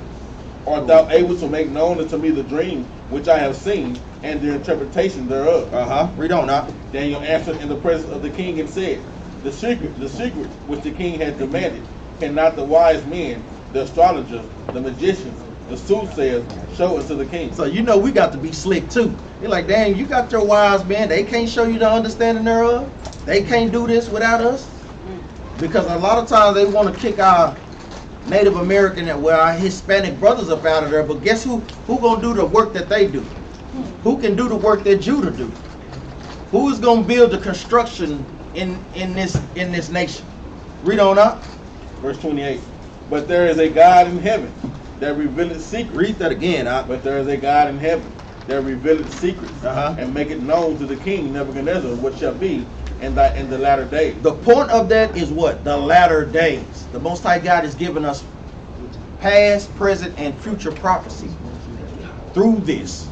Art thou able to make known unto me the dream which I have seen, and the interpretation thereof? Read on up. Daniel answered in the presence of the king and said, the secret which the king had demanded, cannot the wise men, the astrologers, the magicians, the soothsayers show unto the king? So you know we got to be slick too. You're like, dang, you got your wise men. They can't show you the understanding thereof. They can't do this without us. Because a lot of times they want to kick our Native American and our Hispanic brothers up out of there. But guess who gonna do the work that they do? Who can do the work that Judah do? Who is gonna build the construction in this nation? Read on up. Verse 28. But there is a God in heaven that revealeth secrets. Read that again, But there is a God in heaven that revealeth secrets, and make it known to the king Nebuchadnezzar what shall be in the latter days. The point of that is what? The latter days. The Most High God is giving us past, present, and future prophecy through this.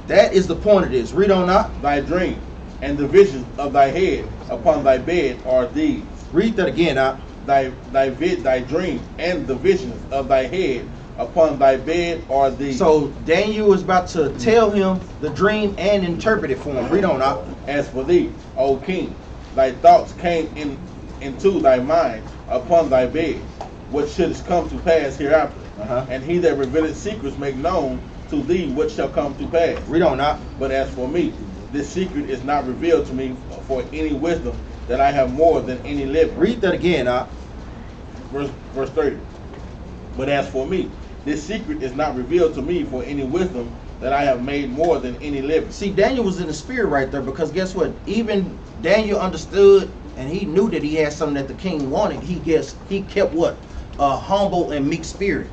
That is the point of this. Read on up. Thy dream and the visions of thy head upon thy bed are these. Read that again, Thy dream and the visions of thy head upon thy bed are these. So Daniel is about to tell him the dream and interpret it for him. Read on up. As for thee, O king, thy thoughts came into thy mind upon thy bed, what shouldst come to pass hereafter. And he that revealeth secrets make known to thee what shall come to pass. Read on up. But as for me, this secret is not revealed to me for any wisdom that I have more than any living. Read that again, Verse 30. But as for me, this secret is not revealed to me for any wisdom that I have made more than any living. See, Daniel was in the spirit right there, because guess what? Even Daniel understood, and he knew that he had something that the king wanted. He kept what? A humble and meek spirit.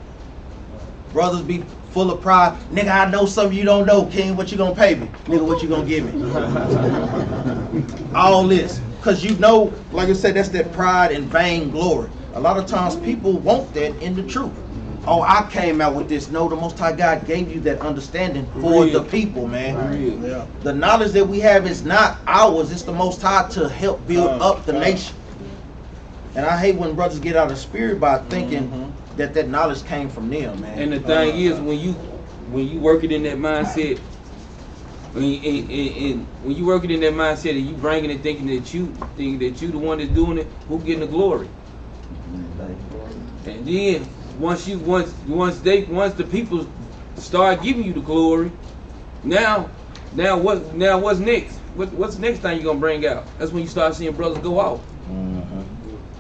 Brothers be full of pride. Nigga, I know something you don't know, king. What you gonna pay me? Nigga, what you gonna give me? All this. Because you know, like I said, that's that pride and vain glory. A lot of times people want that in the truth. Oh, I came out with this. No, the Most High God gave you that understanding for the people, man. Yeah. The knowledge that we have is not ours. It's the Most High to help build up the nation. And I hate when brothers get out of spirit by thinking that knowledge came from them, man. And the thing is, when you work it in that mindset, when you work it in that mindset and you bringing it thinking that you the one that's doing it, who getting the glory? And then once the people start giving you the glory, now what's next? What's the next thing you gonna bring out? That's when you start seeing brothers go out.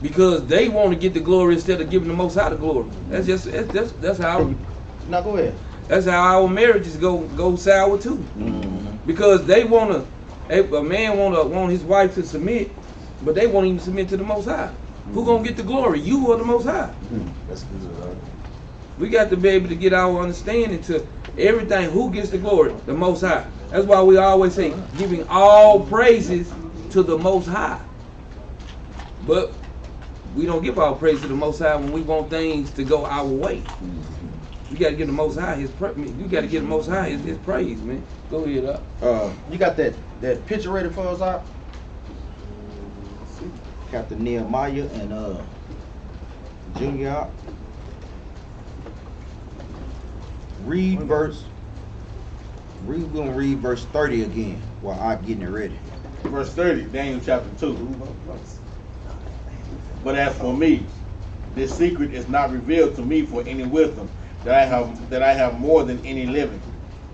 Because they want to get the glory instead of giving the Most High the glory. That's how. Now go ahead. That's how our marriages go sour too. Because they want a man want his wife to submit, but they won't even submit to the Most High. Who gonna get the glory? You or the Most High? That's good, right? We got to be able to get our understanding to everything. Who gets the glory? The Most High. That's why we always say giving all praises to the Most High. But we don't give all praise to the Most High when we want things to go our way. You got to give the Most High his praise. You got to give the Most High his praise, man. Go ahead, You got that picture ready for us, Op? Got the Nehemiah and Junior Op. We're gonna read verse 30 again while I'm getting it ready. Verse 30, Daniel chapter 2. But as for me, this secret is not revealed to me for any wisdom that I have more than any living,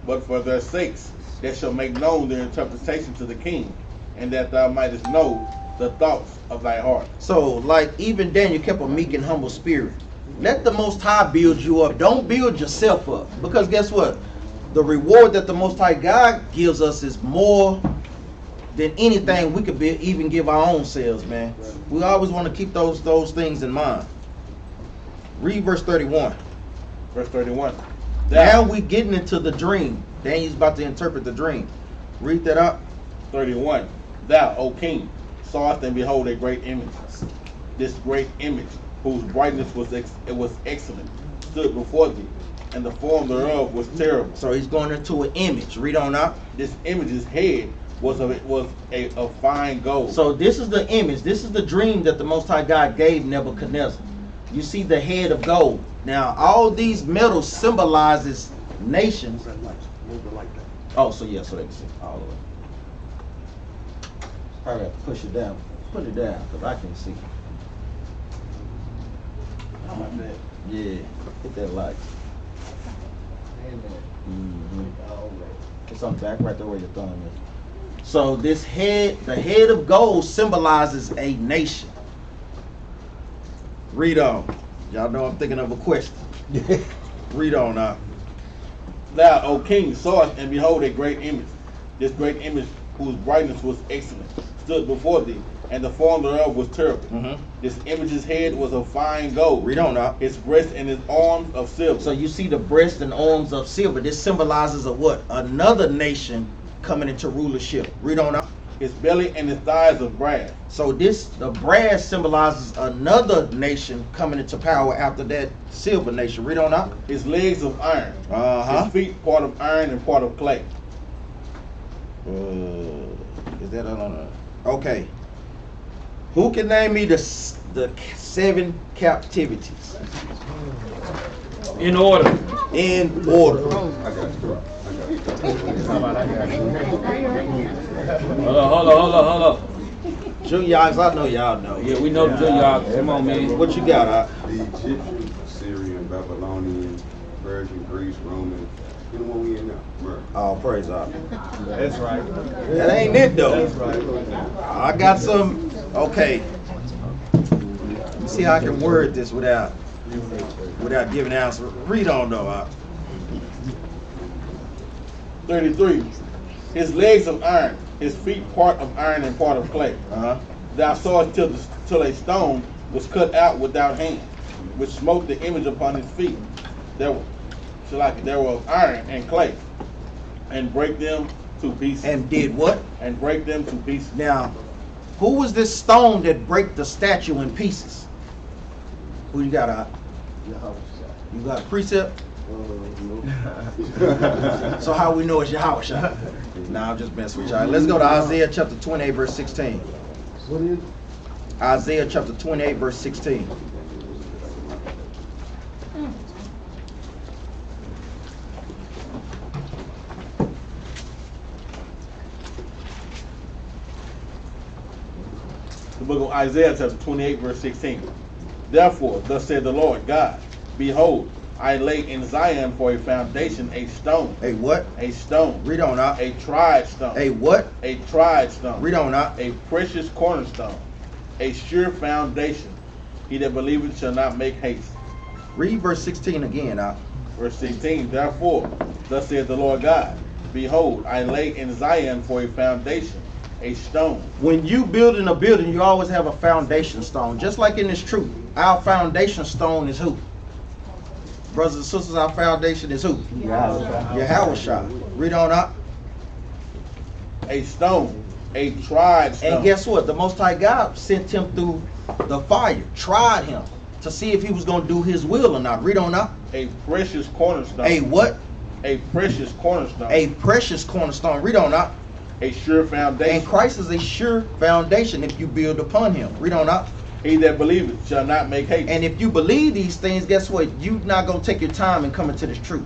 but for their sakes that shall make known their interpretation to the king, and that thou mightest know the thoughts of thy heart. So, like even Daniel kept a meek and humble spirit. Let the Most High build you up. Don't build yourself up. Because guess what? The reward that the Most High God gives us is more than anything we could even give our own selves, man. We always want to keep those things in mind. Read verse 31. Verse 31. Now we getting into the dream. Daniel's about to interpret the dream. Read that up. 31. Thou, O king, sawest and behold a great image. This great image, whose brightness was excellent, stood before thee, and the form thereof was terrible. So he's going into an image. Read on up. This image's head was a fine gold. So this is the image. This is the dream that the Most High God gave Nebuchadnezzar. You see the head of gold. Now all these metals symbolizes nations. Oh, so yeah, so they can see all the way. Probably have to push it down. Put it down, because I can see. Yeah, hit that light. It's on the back right there where your thumb is. So this head, the head of gold symbolizes a nation. Read on. Y'all know I'm thinking of a question. Read on now. Thou, O king, sawest and behold a great image. This great image, whose brightness was excellent, stood before thee, and the form thereof was terrible. This image's head was of fine gold. Read on now. His breast and his arms of silver. So you see the breast and arms of silver. This symbolizes a what? Another nation coming into rulership. Read on now. His belly and his thighs of brass. So the brass symbolizes another nation coming into power after that silver nation. Read on now. His legs of iron. His feet part of iron and part of clay. Is that on? Okay. Who can name me the 7 captivities? In order. In order. Hold up. Juniors, I know y'all know. Yeah, we know the juniors. Come on, man. What you got, The Egyptian, Syrian, Babylonian, Persian, Greece, Roman. You know what we in now? Murder. Oh, praise God. That's right. That ain't it though. That's right. I got some. Okay. Let me see how I can word this without giving an answer. Read on though. 33. His legs of iron, his feet part of iron and part of clay. Thou sawest till a stone was cut out without hand, which smote the image upon his feet. There were of iron and clay, and break them to pieces. And did what? And break them to pieces. Now, who was this stone that break the statue in pieces? Who you got? You got a precept? So how we know it's Yahweh? Nah, I'm just messing with y'all. Let's go to Isaiah chapter 28, verse 16. What is it? Isaiah chapter 28, verse 16. The book of Isaiah chapter 28, verse 16. Therefore, thus said the Lord God, behold, I lay in Zion for a foundation a stone. A what? A stone. Read on out. A tried stone. A what? A tried stone. Read on out. A precious cornerstone. A sure foundation. He that believeth shall not make haste. Read verse 16 again out. Verse 16. Therefore, thus saith the Lord God, behold, I lay in Zion for a foundation a stone. When you building a building, you always have a foundation stone. Just like in this truth, our foundation stone is who? Brothers and sisters, our foundation is who? Yahweh. Read on up. A stone. A tried stone. And guess what? The Most High God sent him through the fire, tried him to see if he was going to do his will or not. Read on up. A precious cornerstone. A what? A precious cornerstone. A precious cornerstone. Read on up. A sure foundation. And Christ is a sure foundation if you build upon him. Read on up. He that believeth shall not make haste. And if you believe these things, guess what? You're not going to take your time and come into this truth.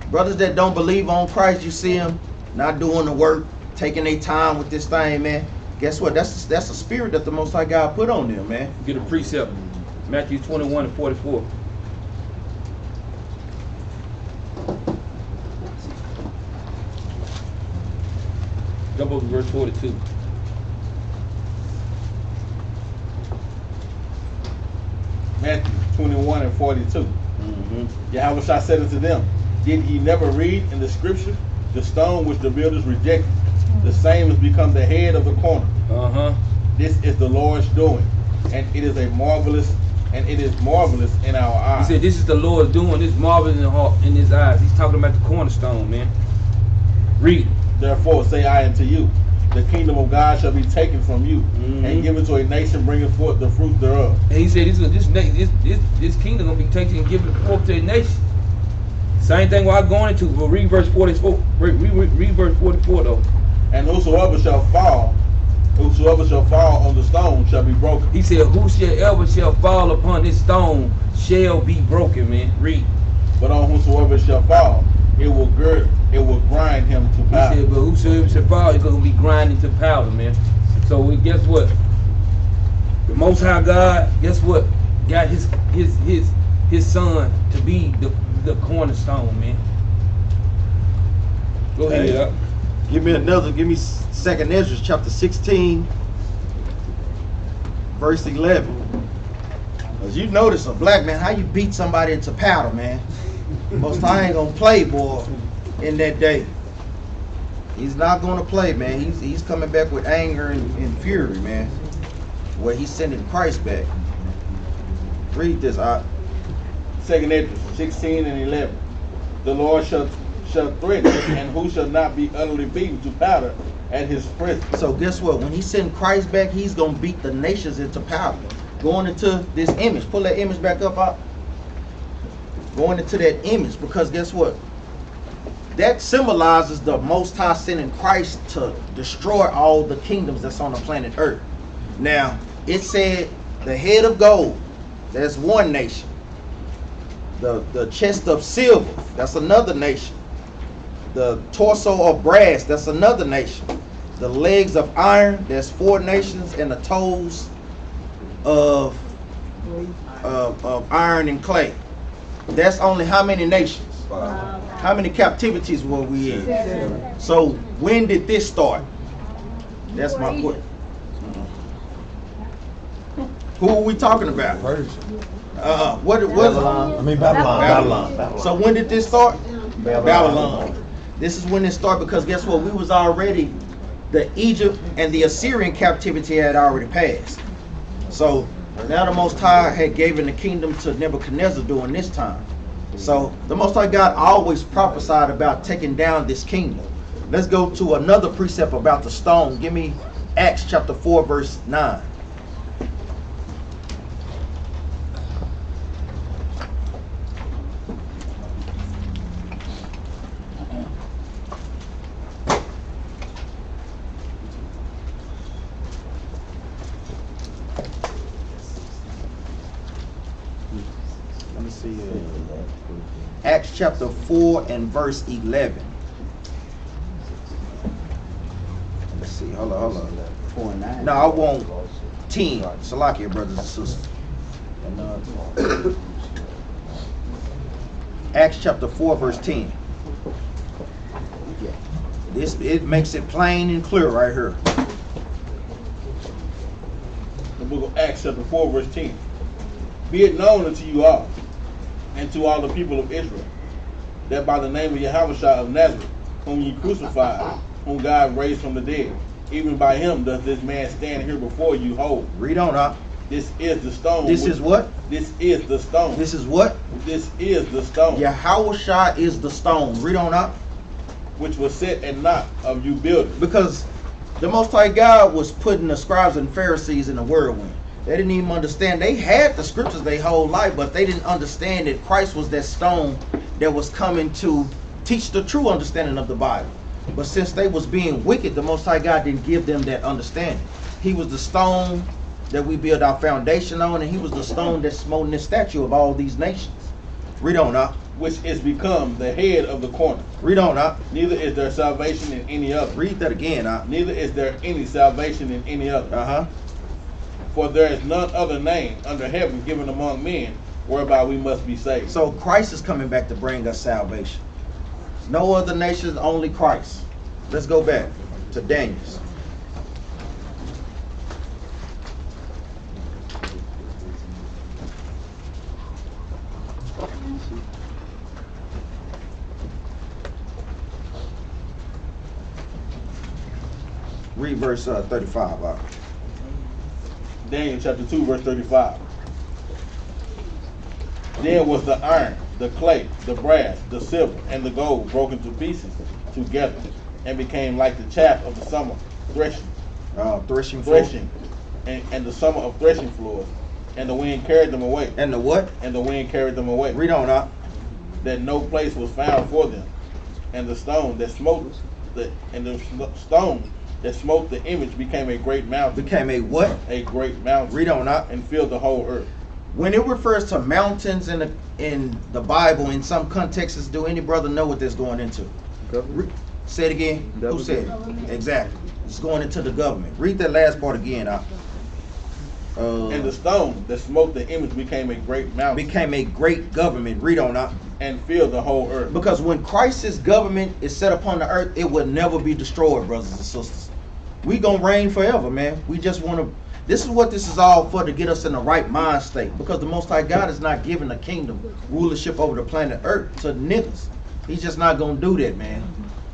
Brothers that don't believe on Christ, you see them not doing the work, taking their time with this thing, man. Guess what? That's a spirit that the Most High God put on them, man. Get a precept. Matthew 21 and 44. Jump over to verse 42. Matthew 21 and 42. Yahweh said unto them, did ye never read in the scripture, the stone which the builders rejected The same has become the head of the corner. This is the Lord's doing, and it is marvelous in our eyes. He said, "This is the Lord's doing. This marvelous in His eyes." He's talking about the cornerstone, man. Read. Therefore say I unto you, the kingdom of God shall be taken from you, and given to a nation bringing forth the fruit thereof. And he said, this kingdom gonna be taken and given forth to a nation. Same thing while going into. But read verse 44. Read verse 44 though. And whosoever shall fall on the stone shall be broken. He said, whosoever shall fall upon this stone shall be broken, man. Read. But on whosoever shall fall, it will grind him to powder. He said, but whosoever shall fall is gonna be grinding to powder, man. So guess what? The Most High God, guess what? Got his son to be the cornerstone, man. Go ahead. Hey, give me 2nd Ezra chapter 16, verse 11. As you notice, a black man, how you beat somebody into powder, man? Most High ain't gonna play, boy, in that day. He's not gonna play, man. He's coming back with anger and fury, man. Where he's sending Christ back. Read this, 2nd Ezra 16 and 11. The Lord shall threaten, and who shall not be utterly beaten to powder at his presence. So guess what? When he send Christ back, he's gonna beat the nations into powder. Going into this image. Pull that image back up. Going into that image, because guess what? That symbolizes the Most High sending Christ to destroy all the kingdoms that's on the planet Earth. Now, it said the head of gold, that's one nation. The chest of silver, that's another nation. The torso of brass, that's another nation. The legs of iron, that's 4 nations, and the toes of iron and clay. That's only how many nations? 5. How many captivities were we in? So when did this start? That's my question. Who are we talking about? What was it? Babylon. So when did this start? Babylon. This is when it started, because guess what? We was already, the Egypt and the Assyrian captivity had already passed. So now the Most High had given the kingdom to Nebuchadnezzar during this time. So the Most High God always prophesied about taking down this kingdom. Let's go to another precept about the stone. Give me Acts chapter 4 verse 9. Let me see. Acts chapter 4 and verse 11. Let's see. Hold on. 4 and 9. No, I want 10. Salakia, brothers and sisters. Acts chapter 4 verse 10. It makes it plain and clear right here. The book of Acts chapter 4 verse 10. Be it known unto you all, and to all the people of Israel, that by the name of Yahweh of Nazareth, whom ye crucified, whom God raised from the dead, even by him does this man stand here before you whole. Read on up. This is the stone. This is what? This is the stone. This is what? This is the stone. Yahweh is the stone. Read on up. Which was set at naught of you builders. Because the Most High God was putting the scribes and Pharisees in the whirlwind. They didn't even understand. They had the scriptures their whole life, but they didn't understand that Christ was that stone that was coming to teach the true understanding of the Bible. But since they was being wicked, the Most High God didn't give them that understanding. He was the stone that we build our foundation on, and he was the stone that smote this statue of all these nations. Read on up. Which is become the head of the corner. Read on up. Neither is there salvation in any other. Read that again up. Neither is there any salvation in any other. For there is none other name under heaven given among men whereby we must be saved. So Christ is coming back to bring us salvation. No other nations, only Christ. Let's go back to Daniel's. Read verse 35. Daniel chapter 2, verse 35. Then was the iron, the clay, the brass, the silver, and the gold broken to pieces together, and became like the chaff of the summer threshing. Threshing. And the summer of threshing floors. And the wind carried them away. And the what? And the wind carried them away. Read on up. That no place was found for them. And the stone that smote the image became a great mountain. Became a what? A great mountain. Read on up. And filled the whole earth. When it refers to mountains in the Bible, in some contexts, do any brother know what that's going into? Say it again. Who said it? Exactly. It's going into the government. Read that last part again. And the stone that smote the image became a great mountain. Became a great government. Read on up. And filled the whole earth. Because when Christ's government is set upon the earth, it will never be destroyed, brothers and sisters. We gonna reign forever, man. We just want to. This is what this is all for, to get us in the right mind state. Because the Most High God is not giving the kingdom, rulership over the planet Earth to niggas. He's just not gonna do that, man.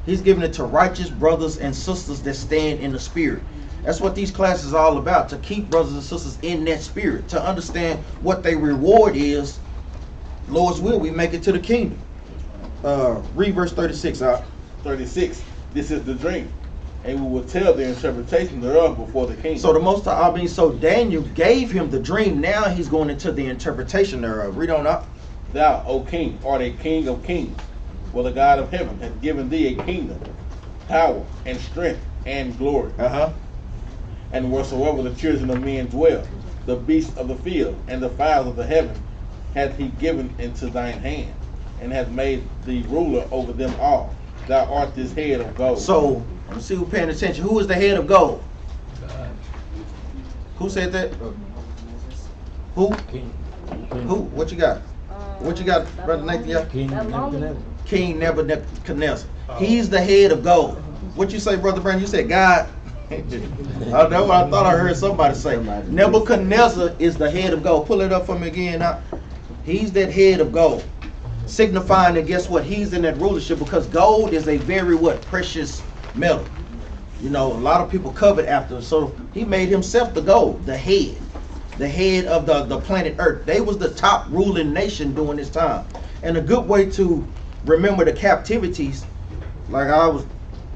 He's giving it to righteous brothers and sisters that stand in the spirit. That's what these classes are all about, to keep brothers and sisters in that spirit, to understand what their reward is. Lord's will, we make it to the kingdom. Read verse 36 out. 36. This is the dream, and we will tell the interpretation thereof before the king. So the Most High, so Daniel gave him the dream. Now he's going into the interpretation thereof. Read on up. Thou, O king, art a king of kings, for the God of heaven hath given thee a kingdom, power, and strength, and glory. And wheresoever the children of men dwell, the beasts of the field, and the fowls of the heaven, hath he given into thine hand, and hath made thee ruler over them all. Thou art this head of gold. So, let's see who's paying attention. Who is the head of gold? God. Who said that? Who? King. Who? What you got? What you got, Brother Nathan? King Nebuchadnezzar. King Nebuchadnezzar. He's the head of gold. What you say, Brother Brandon? You said God. I know what I thought I heard somebody say. Nebuchadnezzar is the head of gold. Pull it up for me again. He's that head of gold, signifying that, guess what, he's in that rulership, because gold is a very what, precious metal. You know, a lot of people covet after, so he made himself the gold, the head of the planet Earth. They was the top ruling nation during this time. And a good way to remember the captivities, like I was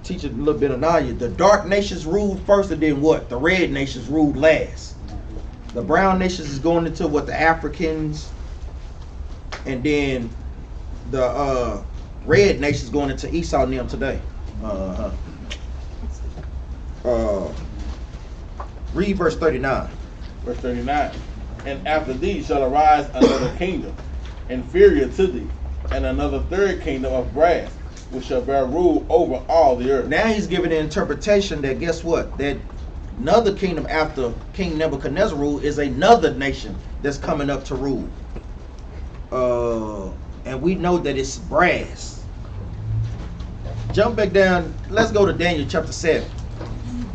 teaching a little bit of Naya, the dark nations ruled first, and then what? The red nations ruled last. The brown nations is going into what, the Africans, and then the red nations going into Esau and them today. Read verse 39. Verse 39. And after thee shall arise another kingdom, inferior to thee, and another third kingdom of brass, which shall bear rule over all the earth. Now he's giving the interpretation that, guess what, that another kingdom after King Nebuchadnezzar rule is another nation that's coming up to rule. And we know that it's brass. Jump back down. Let's go to Daniel chapter 7.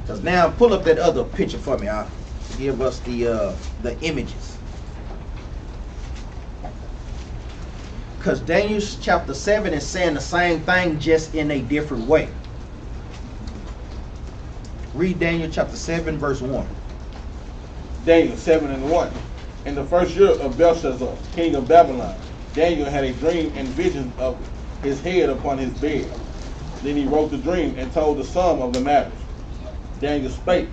Because now pull up that other picture for me. I'll give us the images. Because Daniel chapter 7 is saying the same thing, just in a different way. Read Daniel chapter 7 verse 1. Daniel 7:1. In the first year of Belshazzar, king of Babylon, Daniel had a dream and vision of his head upon his bed. Then he wrote the dream and told the sum of the matters. Daniel spake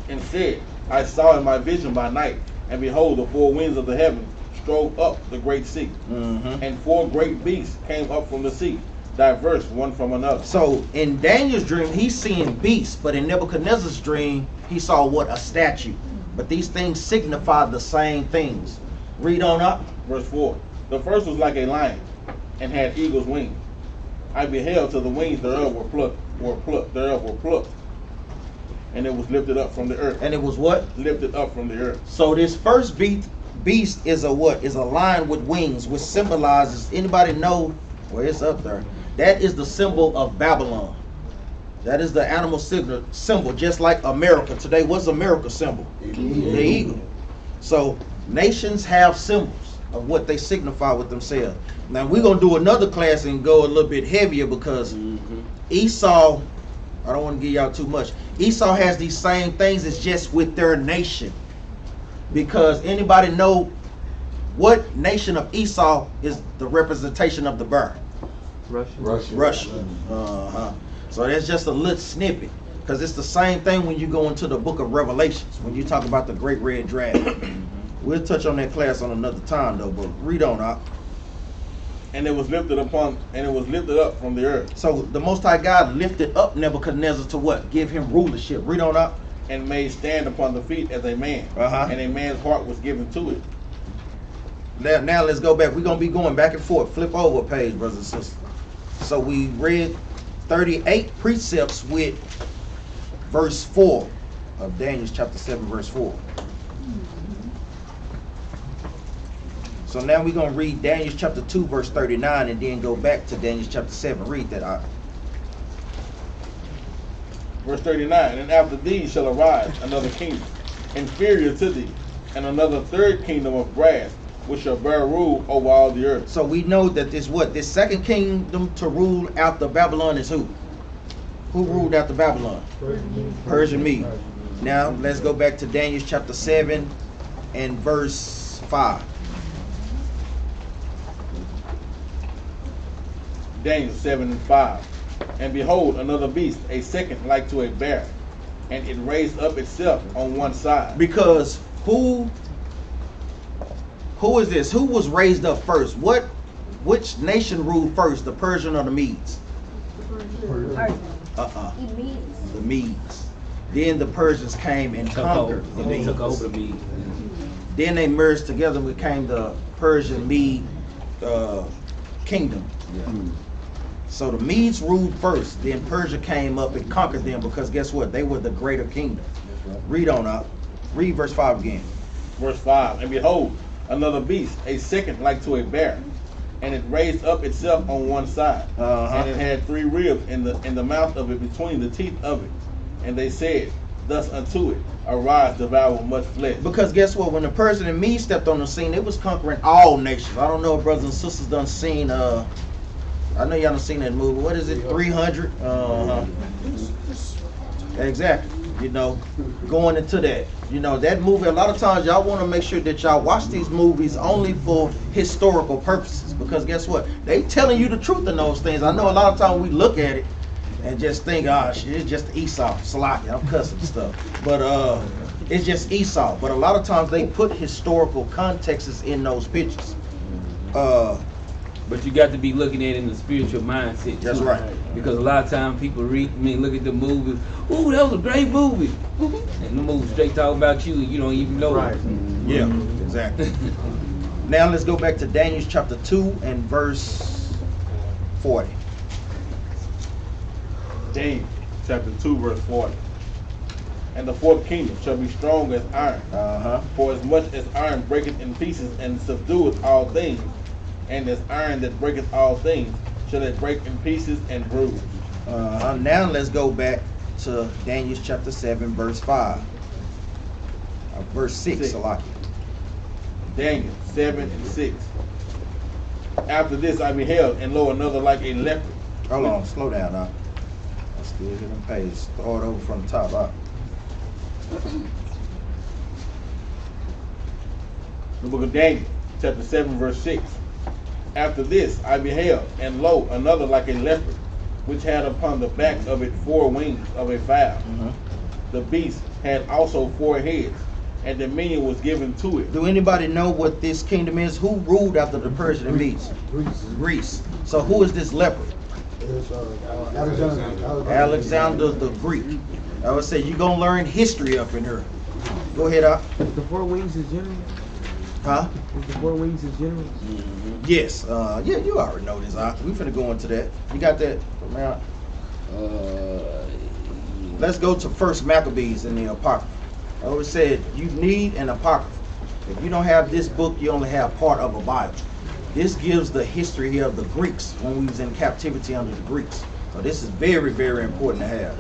and said, I saw in my vision by night, and behold, the four winds of the heaven strove up the great sea, and four great beasts came up from the sea, diverse one from another. So in Daniel's dream, he's seeing beasts, but in Nebuchadnezzar's dream, he saw what? A statue. But these things signify the same things. Read on up. Verse 4. The first was like a lion, and had eagle's wings. I beheld till the wings thereof were plucked, and it was lifted up from the earth. And it was what? Lifted up from the earth. So this first beast is a what? Is a lion with wings, which symbolizes, anybody know where it's up there? That is the symbol of Babylon. That is the animal symbol, just like America. Today, what's America's symbol? The eagle. So nations have symbols of what they signify with themselves. Now we're going to do another class and go a little bit heavier, because Esau I don't want to give y'all too much. Esau has these same things, it's just with their nation. Because anybody know what nation of Esau is the representation of the bear? Russia. So that's just a little snippet. Because it's the same thing when you go into the book of Revelations, when you talk about the great red dragon. We'll touch on that class on another time though, but read on out. And it was lifted up from the earth. So the Most High God lifted up Nebuchadnezzar to what? Give him rulership. Read on out. And made stand upon the feet as a man. And a man's heart was given to it. Now let's go back. We're going to be going back and forth. Flip over a page, brothers and sisters. So we read 38 precepts with verse 4 of Daniel chapter 7, verse 4. So now we're going to read Daniel chapter 2, verse 39, and then go back to Daniel chapter 7. Read that out. Verse 39, and after these shall arise another kingdom, inferior to thee, and another third kingdom of brass, which shall bear rule over all the earth. So we know that this second kingdom to rule after Babylon is who? Who ruled after Babylon? Persian Mede. Now let's go back to Daniel chapter 7 and verse 5. Daniel 7 and 5. And behold, another beast, a second like to a bear, and it raised up itself on one side. Because who is this? Who was raised up first? Which nation ruled first, the Persian or the Medes? The Medes. Then the Persians came and conquered the Medes. Took over the Medes. Then they merged together and became the Persian Mede kingdom. So the Medes ruled first, then Persia came up and conquered them because guess what? They were the greater kingdom. Read on up. Read verse 5 again. Verse 5. And behold, another beast, a second like to a bear, and it raised up itself on one side, and it had 3 ribs in the mouth of it, between the teeth of it. And they said thus unto it, arise, devour much flesh. Because guess what? When the Persian and Mede stepped on the scene, it was conquering all nations. I don't know if brothers and sisters done seen I know y'all done seen that movie. What is it? 300? Exactly. You know, going into that. You know, that movie, a lot of times y'all want to make sure that y'all watch these movies only for historical purposes. Because guess what? They telling you the truth in those things. I know a lot of times we look at it and just think, shit, it's just Esau. Salaki, I'm cussing and stuff. But it's just Esau. But a lot of times they put historical contexts in those pictures. But you got to be looking at it in the spiritual mindset. That's right. Because a lot of times people look at the movies. Ooh, that was a great movie. And the movie straight talking about you, and you don't even know. Right. Yeah, exactly. Now let's go back to Daniel chapter 2 and verse 40. Daniel chapter 2 verse 40. And the fourth kingdom shall be strong as iron. For as much as iron breaketh in pieces and subdueth all things, and as iron that breaketh all things, shall it break in pieces and bruise. Now let's go back to Daniel chapter 7 verse 5. Verse 6. Daniel 7 and 6. After this I beheld, and lo, another like a leopard. Hold on, slow down now. Let's still hit them pages. Start over from the top up. The book of Daniel, chapter 7, verse 6. After this I beheld, and lo, another like a leopard, which had upon the back of it 4 wings of a fowl. The beast had also 4 heads, and dominion was given to it. Do anybody know what this kingdom is? Who ruled after the Persian and Medes? Greece. So who is this leopard? Alexander the Greek. I would say you're going to learn history up in here. Go ahead, up. The 4 wings is general? Huh? The 4 wings is general? Yes. Yeah, you already know this. We finna go into that. You got that? Let's go to First Maccabees in the Apocrypha. I always said you need an Apocrypha. If you don't have this book, you only have part of a Bible. This gives the history here of the Greeks when we was in captivity under the Greeks. So this is very, very important to have.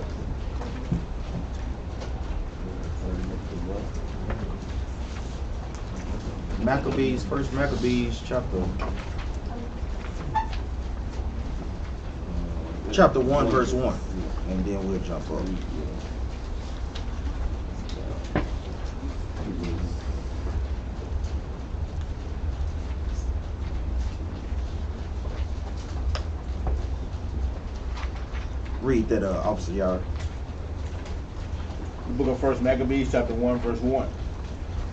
Maccabees, First Maccabees chapter. chapter 1, verse 1. And then we'll jump up. Read that, Officer Yard. The book of First Maccabees, chapter 1, verse 1.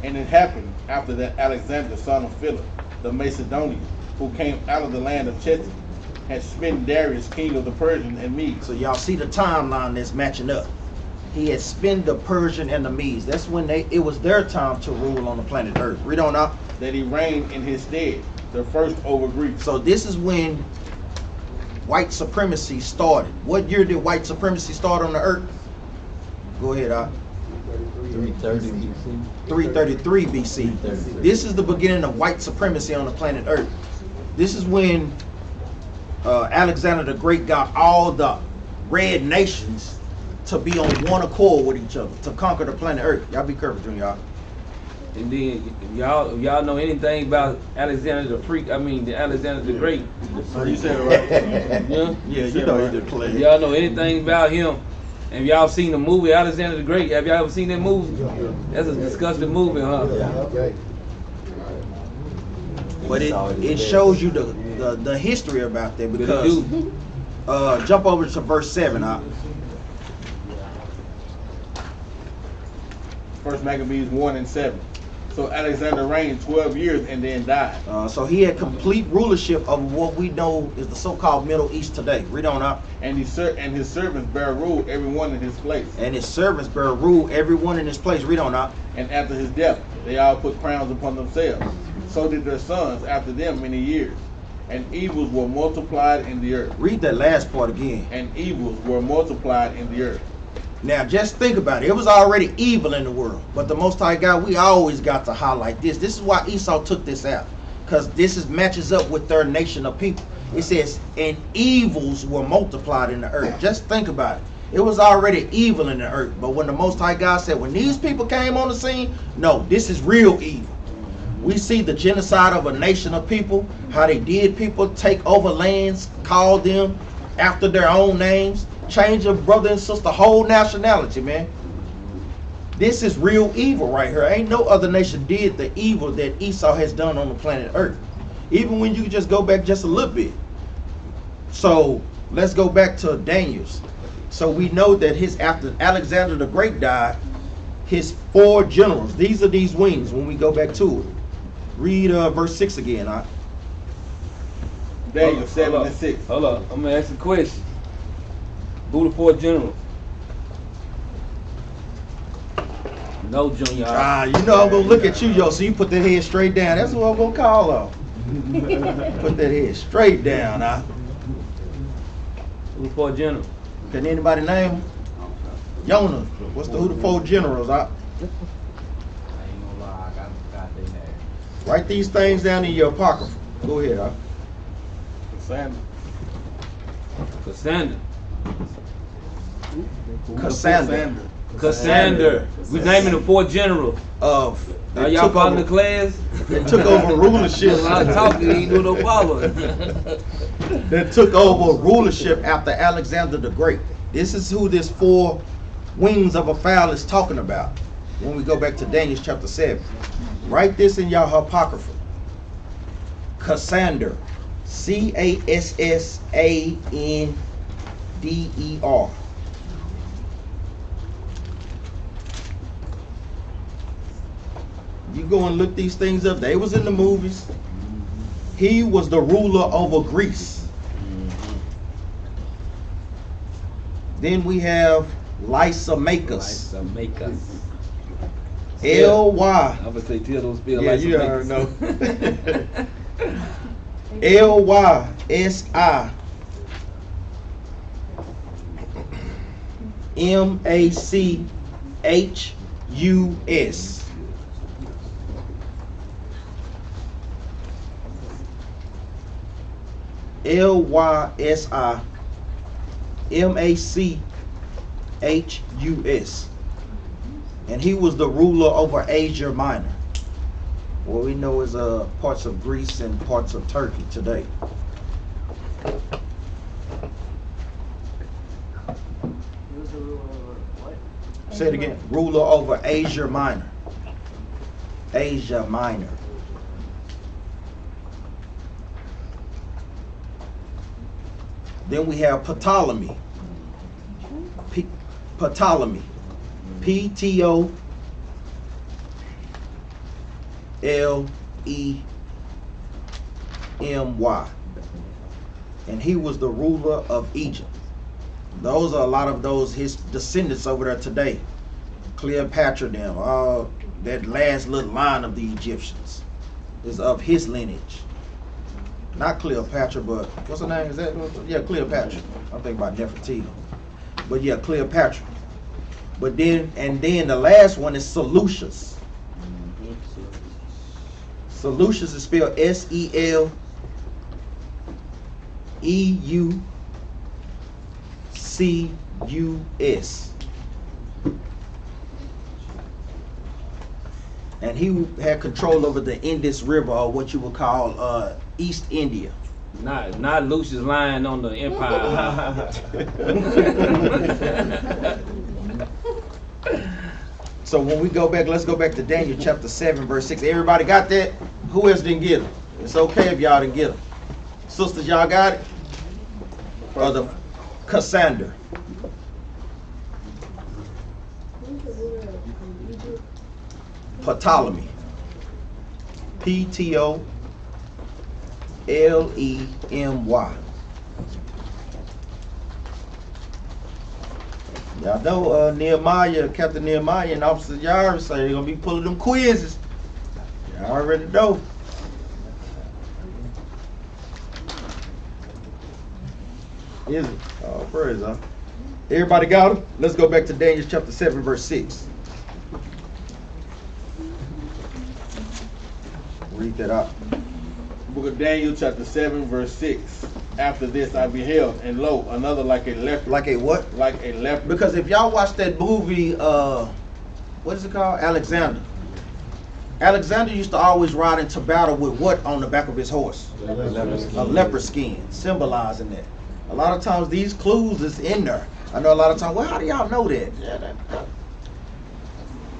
And it happened after that Alexander, son of Philip, the Macedonian, who came out of the land of Chetti, had smitten Darius, king of the Persians and Medes. So y'all see the timeline that's matching up. He had spent the Persian and the Medes. That's when it was their time to rule on the planet Earth. Read on up. That he reigned in his stead, the first over Greece. So this is when white supremacy started. What year did white supremacy start on the earth? Go ahead, 330 BC. 333 BC. This is the beginning of white supremacy on the planet Earth. This is when Alexander the Great got all the red nations to be on one accord with each other to conquer the planet Earth. Y'all be careful, y'all. And then y'all know anything about Alexander the Alexander the Great? So you said it right. Yeah. Yeah, you know he did play. Y'all know anything about him? And y'all seen the movie Alexander the Great? Have y'all ever seen that movie? That's a disgusting movie, huh? But it shows you the history about that, because jump over to verse 7. First Maccabees 1 and 7. So Alexander reigned 12 years and then died. So he had complete rulership of what we know is the so-called Middle East today. Read on up. And his servants bare rule, every one in his place. And his servants bare rule, every one in his place. Read on up. And after his death, they all put crowns upon themselves. So did their sons after them many years. And evils were multiplied in the earth. Read that last part again. And evils were multiplied in the earth. Now just think about it. It was already evil in the world. But the Most High God, we always got to highlight this. This is why Esau took this out. Because this matches up with their nation of people. It says, and evils were multiplied in the earth. Just think about it. It was already evil in the earth. But when the Most High God said, when these people came on the scene, no, this is real evil. We see the genocide of a nation of people, how they did people, take over lands, call them after their own names, change a brother and sister whole nationality, man. This is real evil right here. Ain't no other nation did the evil that Esau has done on the planet Earth. Even when you just go back just a little bit. So let's go back to Daniel's. So we know that after Alexander the Great died, his 4 generals, these are these wings when we go back to it. Read verse 6 again. Daniel 7 and 6. Hold up, I'm gonna ask a question. Who the 4 generals? No, Junior. You know I'm gonna look at you, yo. So you put that head straight down. That's what I'm gonna call on. Put that head straight down, Who the 4 generals? Can anybody name them? Yonah. Who the 4 generals? Write these things down in your apocrypha. Go ahead, Cassandra. We naming the 4 generals. Are y'all part of the class? That took over rulership. A lot of talking, ain't do no following. That took over rulership after Alexander the Great. This is who this 4 wings of a fowl is talking about. When we go back to Daniel chapter 7. Write this in your apocrypha. Cassandra. Cassander. You go and look these things up. They was in the movies. He was the ruler over Greece. Then we have Lysimachus. L-Y. I would say tell those spell Yeah, like you already know. Lysimachus. Lysimachus. And he was the ruler over Asia Minor. What we know is parts of Greece and parts of Turkey today. Say it again. Ruler over Asia Minor. Asia Minor. Then we have Ptolemy. Ptolemy. Ptolemy. And he was the ruler of Egypt. Those are a lot of those his descendants over there today. Cleopatra, them, that last little line of the Egyptians is of his lineage. Not Cleopatra, but what's her name? Is that? Yeah, Cleopatra. I'm thinking about Nefertiti. But yeah, Cleopatra. But then the last one is Seleucus. Seleucus is spelled Seleus. And he had control over the Indus River, or what you would call East India. Not Lucius lying on the empire. So when we go back, let's go back to Daniel chapter 7, verse 6. Everybody got that? Who else didn't get them? It's okay if y'all didn't get them. Sisters, y'all got it? Or the Cassandra. Ptolemy. Ptolemy. Y'all know Nehemiah, Captain Nehemiah and Officer Yara say they're going to be pulling them quizzes. Y'all already know. Is it? Oh, praise God. Everybody got them? Let's go back to Daniel chapter 7, verse 6. Read that out. Book of Daniel chapter 7 verse 6. After this I beheld, and lo, another like a leopard. Like a what? Like a leopard. Because if y'all watch that movie, what is it called? Alexander. Alexander used to always ride into battle with what on the back of his horse? A leopard skin, symbolizing that. A lot of times these clues is in there. I know a lot of times, well, how do y'all know that?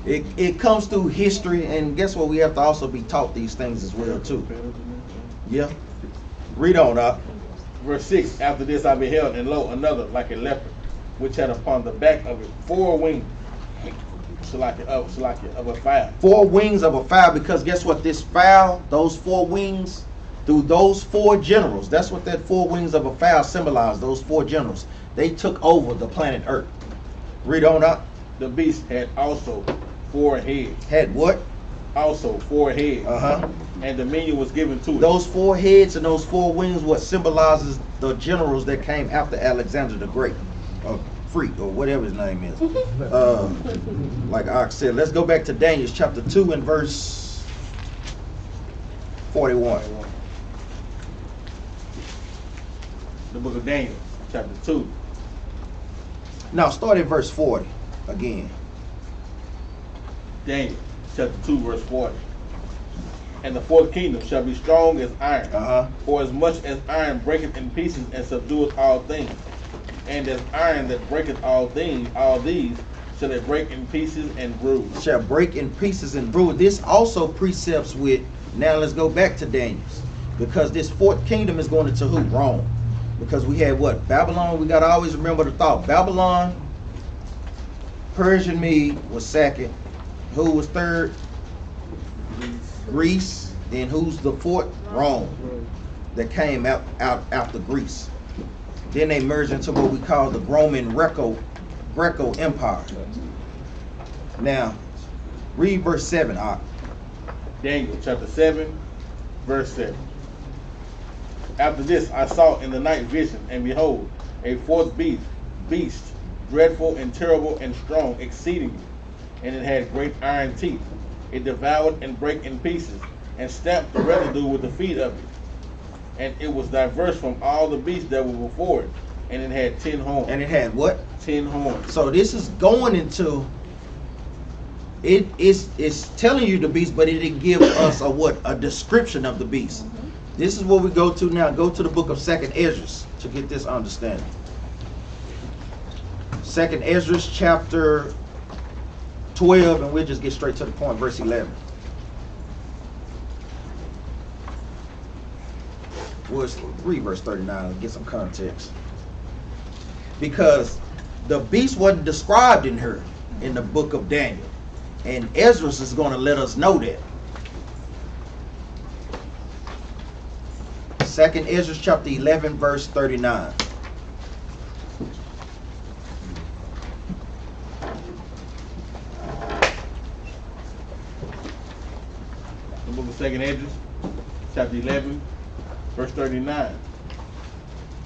It comes through history, and guess what? We have to also be taught these things as well too. Yeah. Read on up. Verse 6. After this I beheld, and lo, another like a leopard, which had upon the back of it 4 wings, of a fowl. 4 wings of a fowl, because guess what? This fowl, those 4 wings, through those 4 generals, that's what that 4 wings of a fowl symbolize. Those 4 generals, they took over the planet Earth. Read on up. The beast had also 4 heads. Had what? Also 4 heads. And dominion was given to it. Those 4 heads and those 4 wings, what symbolizes the generals that came after Alexander the Great, or Freak, or whatever his name is. Like Ox said, let's go back to Daniel chapter 2 and verse 41. The book of Daniel chapter 2. Now start at verse 40 again. Daniel chapter 2 verse 40. And the 4th kingdom shall be strong as iron, for as much as iron breaketh in pieces and subdueth all things, and as iron that breaketh all things, all these shall it break in pieces and bruise. Shall break in pieces and bruise. This also precepts with, now let's go back to Daniel's, because this 4th kingdom is going into who? Rome. Because we had what? Babylon. We got to always remember the thought. Babylon, Persian Mede was 2nd. Who was 3rd? Greece. Then who's the 4th? Rome. That came out after Greece. Then they merged into what we call the Roman Greco Empire. Now, read verse 7. Daniel chapter 7, verse 7. After this I saw in the night vision, and behold, a 4th beast, dreadful and terrible and strong exceedingly, and it had great iron teeth. It devoured and brake in pieces, and stamped the residue with the feet of it. And it was diverse from all the beasts that were before it, and it had 10 horns. And it had what? 10 horns. So this is going into, it's telling you the beast, but it didn't give us a description of the beast. This is what we go to now. Go to the book of 2nd Esdras to get this understanding. 2nd Esdras chapter 12, and we'll just get straight to the point, verse 11. We'll read verse 39 and get some context. Because the beast wasn't described in her in the book of Daniel. And Ezra is going to let us know that. 2nd Ezra chapter 11, verse 39. The book of 2nd Ezra, chapter 11, verse 39.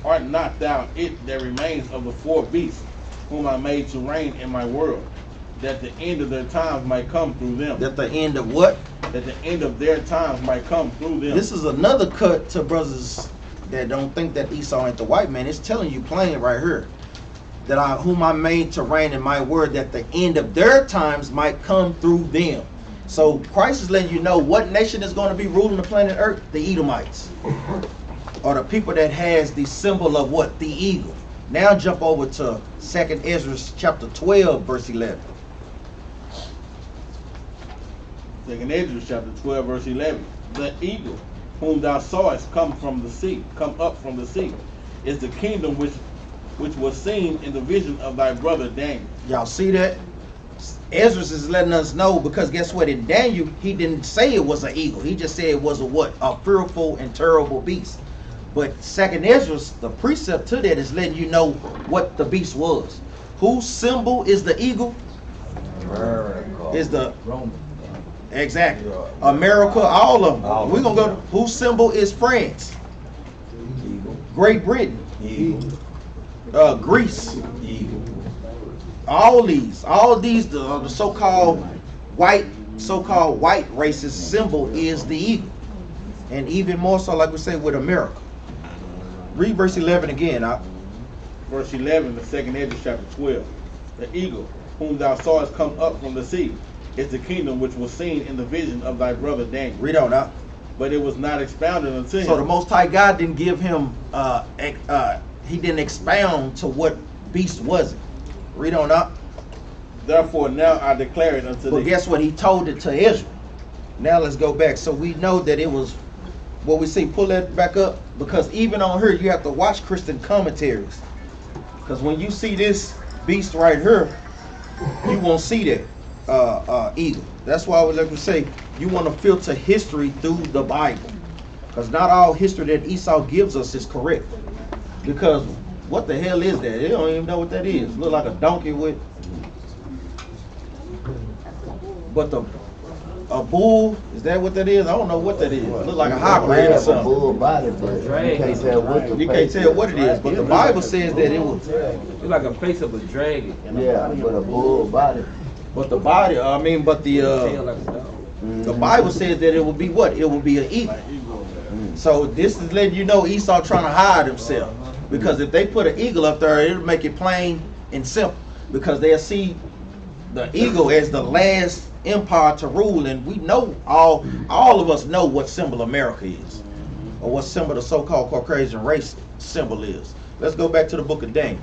Art not thou it that remains of the four beasts, whom I made to reign in my world, that the end of their times might come through them? That the end of what? That the end of their times might come through them. This is another cut to brothers that don't think that Esau ain't the white man. It's telling you plain right here. That whom I made to reign in my word, that the end of their times might come through them. So Christ is letting you know what nation is going to be ruling the planet Earth? The Edomites. Or the people that has the symbol of what? The eagle. Now jump over to 2nd Ezra chapter 12, verse 11. 2nd Ezra chapter 12, verse 11. The eagle, whom thou sawest come up from the sea, is the kingdom which was seen in the vision of thy brother Daniel. Y'all see that? Ezra is letting us know, because guess what? In Daniel, he didn't say it was an eagle. He just said it was a what? A fearful and terrible beast. But 2nd Ezra, the precept to that is letting you know what the beast was. Whose symbol is the eagle? Is the Roman. exactly. America, all of them. We're gonna go to whose symbol is France? Eagle. Great Britain. Eagle. Greece. Eagle. All these, the so-called white racist symbol is the eagle. And even more so, like we say, with America. Read verse 11 again. Verse 11, the 2nd Ezra chapter 12. The eagle, whom thou sawest come up from the sea, is the kingdom which was seen in the vision of thy brother Daniel. Read on now. But it was not expounded unto him. So the Most High God didn't give him, he didn't expound to what beast was it. Read on up. Therefore now I declare it unto thee. But guess what? He told it to Israel. Now let's go back. So we know that it was, what we say, pull that back up. Because even on here, you have to watch Christian commentaries. Because when you see this beast right here, you won't see that eagle. That's why I would like to say, you want to filter history through the Bible. Because not all history that Esau gives us is correct. Because what the hell is that? They don't even know what that is. Look like a donkey with. But a bull, is that what that is? I don't know what that is. Look like a hybrid or something. Bull body, but you can't tell what the You can't tell what it is, but the Bible says that it was. It's like a face of a dragon. Yeah, but a bull body. But the body, but Tail like a dog. the Bible says that it will be what? It will be an eagle. So this is letting you know Esau trying to hide himself. Because if they put an eagle up there, it'll make it plain and simple. Because they'll see the eagle as the last empire to rule, and we know all of us know what symbol America is, or what symbol the so-called Caucasian race symbol is. Let's go back to the book of Daniel,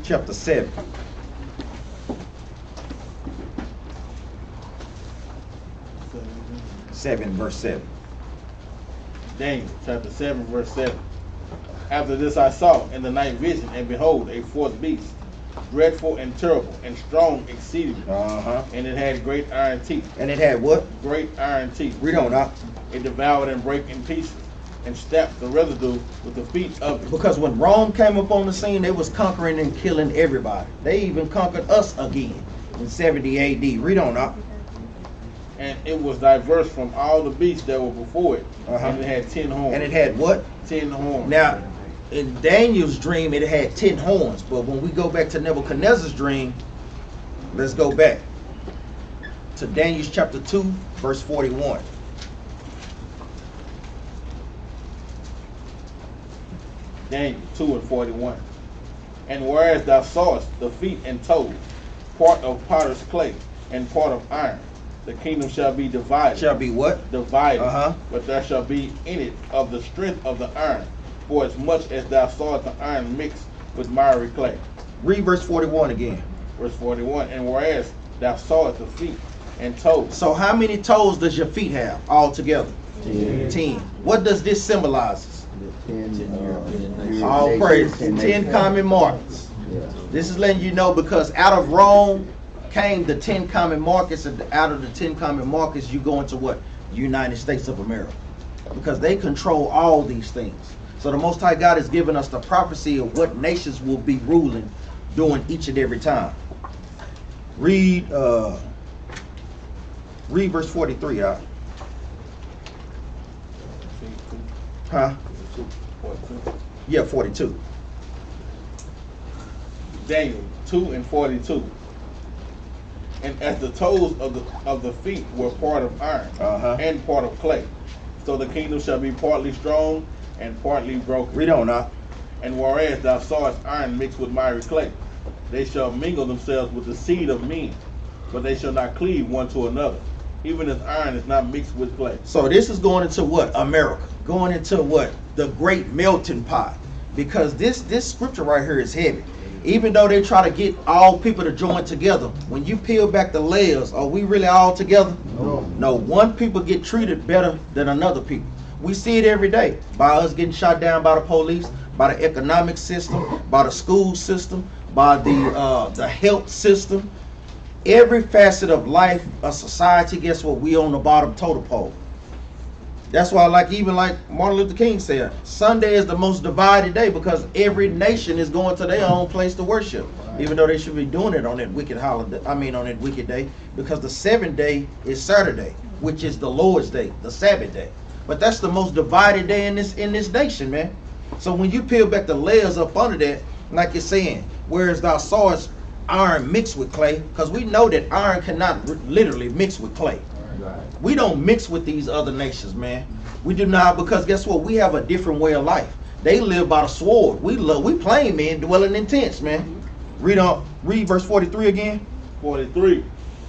chapter 7. Verse 7. Daniel chapter 7, verse 7. After this I saw in the night vision, and behold, a fourth beast, dreadful and terrible, and strong exceedingly. And it had great iron teeth. And it had what? Great iron teeth. Read on now. It devoured and brake in pieces, and stamped the residue with the feet of it. Because when Rome came up on the scene, they was conquering and killing everybody. They even conquered us again in 70 AD. Read on now. And it was diverse from all the beasts that were before it. And it had 10 horns. And it had what? 10 horns. Now, in Daniel's dream, it had 10 horns. But when we go back to Nebuchadnezzar's dream, let's go back to Daniel chapter 2, verse 41. Daniel 2 and 41. And whereas thou sawest the feet and toes, part of potter's clay and part of iron, the kingdom shall be divided. Shall be what? Divided. But there shall be in it of the strength of the iron, for as much as thou sawest the iron mixed with miry clay. Read verse 41 again. Verse 41. And whereas thou sawest the feet and toes. So how many toes does your feet have altogether? 10. 10. What does this symbolize? The 10, All praise. 10 common markets. Yeah. This is letting you know because out of Rome came the 10 common markets, and out of the 10 common markets you go into what? United States of America. Because they control all these things. So the Most High God has given us the prophecy of what nations will be ruling during each and every time. Read verse 43 out. Huh? 42. Yeah, 42. Daniel 2 and 42. And as the toes of the feet were part of iron and part of clay, so the kingdom shall be partly strong and partly broken. Read on now. And whereas thou sawest iron mixed with miry clay, they shall mingle themselves with the seed of men, but they shall not cleave one to another, even as iron is not mixed with clay. So this is going into what? America. Going into what? The great melting pot. Because this scripture right here is heavy. Even though they try to get all people to join together, when you peel back the layers, are we really all together? No, one people get treated better than another people. We see it every day by us getting shot down by the police, by the economic system, by the school system, by the health system. Every facet of life, a society, guess what? We on the bottom totem pole. That's why, even like Martin Luther King said, Sunday is the most divided day because every nation is going to their own place to worship, even though they should be doing it on that wicked holiday. On that wicked day, because the seventh day is Saturday, which is the Lord's day, the Sabbath day. But that's the most divided day in this nation, man. So when you peel back the layers up under that, like it's saying, whereas thou sawest iron mixed with clay, because we know that iron cannot literally mix with clay. We don't mix with these other nations, man. We do not, because guess what? We have a different way of life. They live by the sword. We plain men dwelling in tents, man. Read verse 43 again. 43.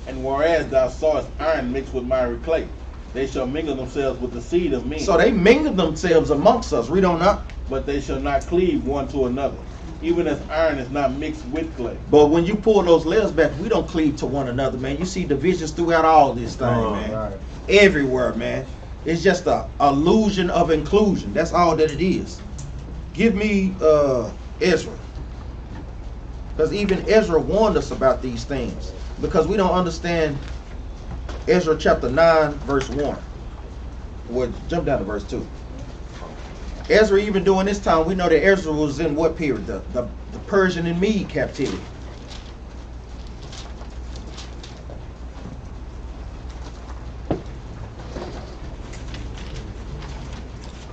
And whereas thou sawest iron mixed with miry clay, they shall mingle themselves with the seed of men. So they mingle themselves amongst us. Read on up. But they shall not cleave one to another, even as iron is not mixed with clay. But when you pull those layers back, we don't cleave to one another, man. You see divisions throughout all this thing, man. Right. Everywhere, man. It's just a illusion of inclusion. That's all that it is. Give me Ezra. Because even Ezra warned us about these things. Because we don't understand Ezra chapter 9, verse 1. Well, jump down to verse 2. Ezra, even during this time, we know that Ezra was in what period? The Persian and Mede captivity.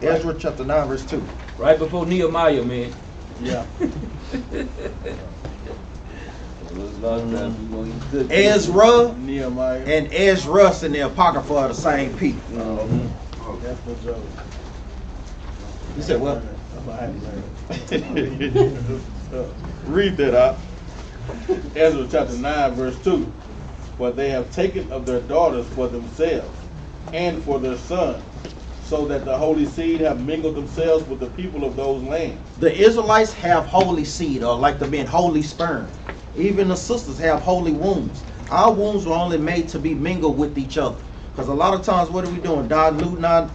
Ezra chapter 9, verse 2. Right before Nehemiah, man. Yeah. Ezra Nehemiah and Ezra and the Apocrypha are the same people. That's what Joe. You said what? Read that out. Ezra chapter 9, verse 2. For they have taken of their daughters for themselves and for their sons, so that the holy seed have mingled themselves with the people of those lands. The Israelites have holy seed, or like the men, holy sperm. Even the sisters have holy wombs. Our wombs were only made to be mingled with each other. Because a lot of times, what are we doing? Diluting our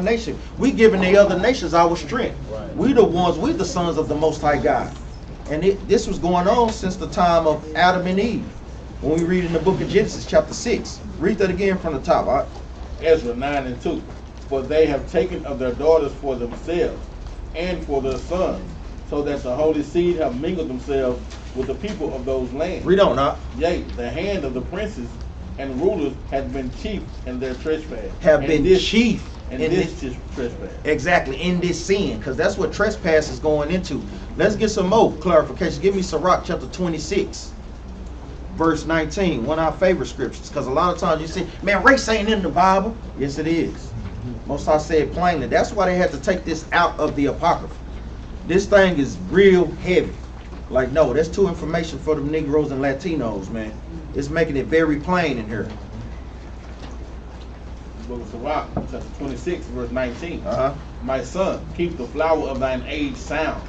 nation. We giving the other nations our strength. Right. We the sons of the Most High God. And this was going on since the time of Adam and Eve. When we read in the book of Genesis, chapter 6. Read that again from the top. All right? Ezra 9 and 2. For they have taken of their daughters for themselves and for their sons, so that the holy seed have mingled themselves with the people of those lands. Read on, now. Yea, the hand of the princes and rulers has been chief in their trespass. Chief in this trespass. Exactly, in this sin, because that's what trespass is going into. Let's get some more clarification. Give me Sirach chapter 26, verse 19, one of our favorite scriptures. Because a lot of times you say, man, race ain't in the Bible. Yes, it is. Most I said plainly. That's why they had to take this out of the Apocrypha. This thing is real heavy. Like, no, that's too information for the Negroes and Latinos, man. It's making it very plain in here. Book of Sirach, chapter 26, verse 19. Uh-huh. My son, keep the flower of thine age sound,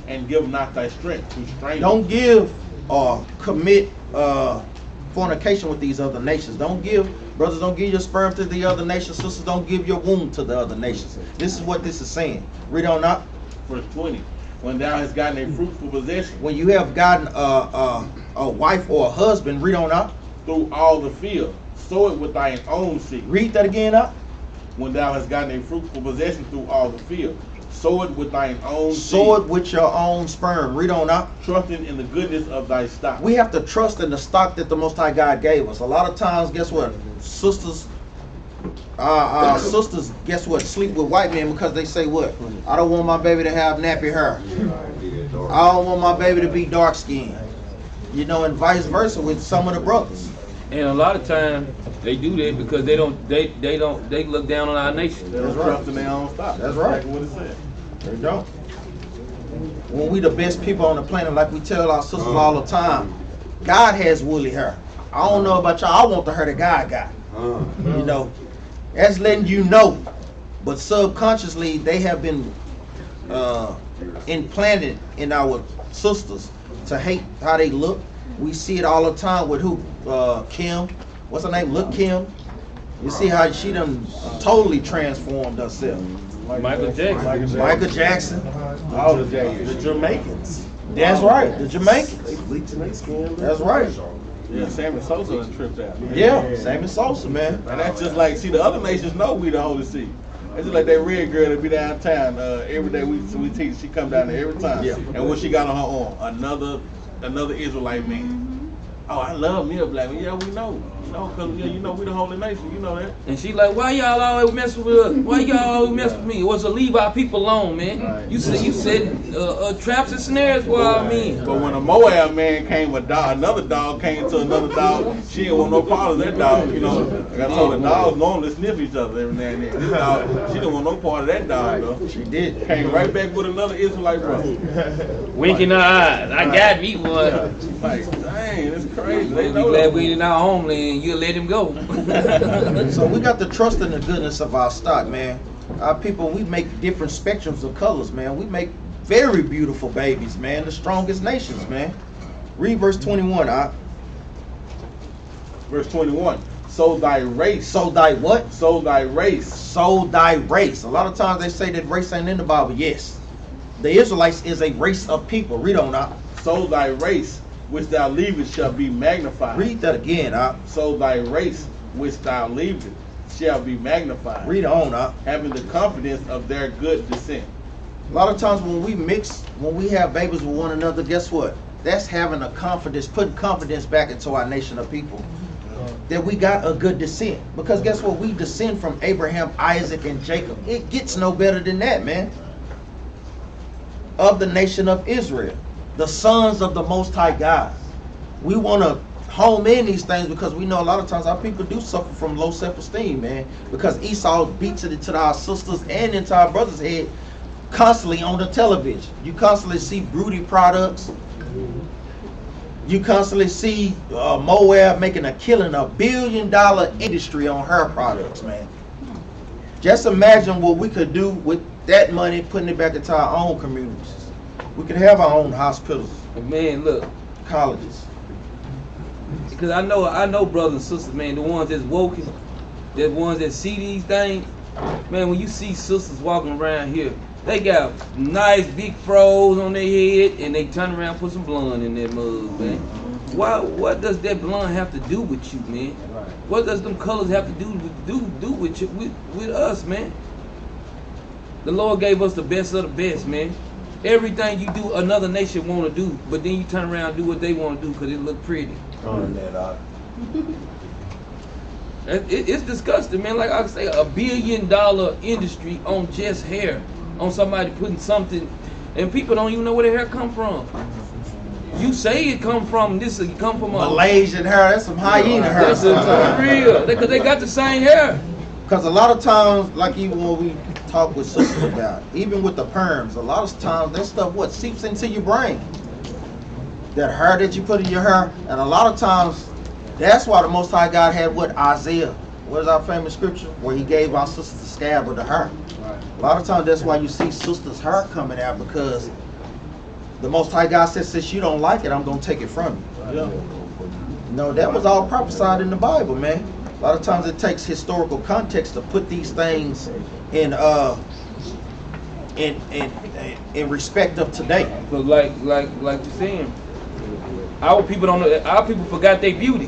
and give not thy strength to strangers. Don't give or commit fornication with these other nations. Don't give, brothers, don't give your sperm to the other nations. Sisters, don't give your womb to the other nations. This is what this is saying. Read on up. Verse 20. When thou hast gotten a fruitful possession When you have gotten a wife or a husband, read on up. through all the field, sow it with thine own seed. Read that again up. When thou hast gotten a fruitful possession through all the field, sow it with thine own Sow seed, it with your own sperm. Read on up. trusting in the goodness of thy stock. We have to trust in the stock that the Most High God gave us. A lot of times, guess what? Sisters, guess what? Sleep with white men because they say what? I don't want my baby to have nappy hair. I don't want my baby to be dark skinned. You know, and vice versa with some of the brothers. And a lot of times they do that because they look down on our nation. They don't That's right. trust in their own stock. That's right. Exactly what it said. They don't. When we the best people on the planet, like we tell our sisters all the time, God has woolly hair. I don't know about y'all. I want the hair that God got. You know, that's letting you know. But subconsciously, they have been implanted in our sisters to hate how they look. We see it all the time with who? Kim. What's her name? Look Kim. You see how she done totally transformed herself. Michael Jackson. Michael Jackson. All the Jacksons. The Jamaicans. That's right. The Jamaicans. They bleaching their skin. That's right. Yeah, Sammy Sosa done tripped out. Yeah, Sammy Sosa, man. And that's just like, see, the other nations know we the Holy See. It's just like that red girl that be downtown every day we teach. She come down there every time. Yeah. And what she got on her arm? Another Israelite man. Oh, I love me a black man. Yeah, we know. Because you know we the Holy Nation. You know that. And she like, why y'all always messing with us? Why y'all always mess with me? It was to leave our people alone, man. Right. You said traps and snares for our men. But when a Moab man came, another dog came to another dog. She didn't want no part of that dog. You know, like I told the dogs normally sniff each other every now and then. This dog, she didn't want no part of that dog though. She did. Came right back with another Israelite brother. Winking her eyes. I got me one. Like, dang, it's crazy. They We know glad that. we ain't in our homeland. You let him go. So we got to trust in the goodness of our stock, man. Our people, we make different spectrums of colors, man. We make very beautiful babies, man. The strongest nations, man. Read verse 21. Verse 21. So thy race. So thy what? So thy race. So thy race. A lot of times they say that race ain't in the Bible. Yes. The Israelites is a race of people. Read on out. So thy race which thou leavest shall be magnified. Read that again, So thy race which thou leavest shall be magnified. Read on, Having the confidence of their good descent. A lot of times when we have babies with one another, guess what? That's having a confidence, putting confidence back into our nation of people. That we got a good descent. Because guess what? We descend from Abraham, Isaac, and Jacob. It gets no better than that, man. Of the nation of Israel. The sons of the Most High God. We want to home in these things because we know a lot of times our people do suffer from low self-esteem, man. Because Esau beats it into our sisters and into our brothers' head constantly on the television. You constantly see broody products. You constantly see Moab making a killing, $1 billion industry on her products, man. Just imagine what we could do with that money, putting it back into our own communities. We could have our own hospitals, Man, look. colleges. Because I know brothers and sisters, man, the ones that's woken, the ones that see these things, man, when you see sisters walking around here, they got nice big froze on their head and they turn around and put some blonde in their mug, man. What does that blonde have to do with you, man? What does them colors have to do with you, with us, man? The Lord gave us the best of the best, man. Everything you do, another nation want to do, but then you turn around and do what they want to do because it look pretty. It's disgusting, man. Like I say, $1 billion industry on just hair, on somebody putting something, and people don't even know where their hair come from. You say it come from it come from Malaysian hair, that's some hyena hair. That's real, because they got the same hair. Because a lot of times, like even when we talk with sisters about it, even with the perms, a lot of times that stuff seeps into your brain. That hair that you put in your hair, and a lot of times that's why the Most High God had Isaiah. What is our famous scripture? Where he gave our sisters the scab of the hair. A lot of times that's why you see sisters' hair coming out, because The Most High God says, since you don't like it, I'm going to take it from you. Yeah. No, that was all prophesied in the Bible, man. A lot of times it takes historical context to put these things in respect of today. So like you're saying, our people don't know. Our people forgot their beauty.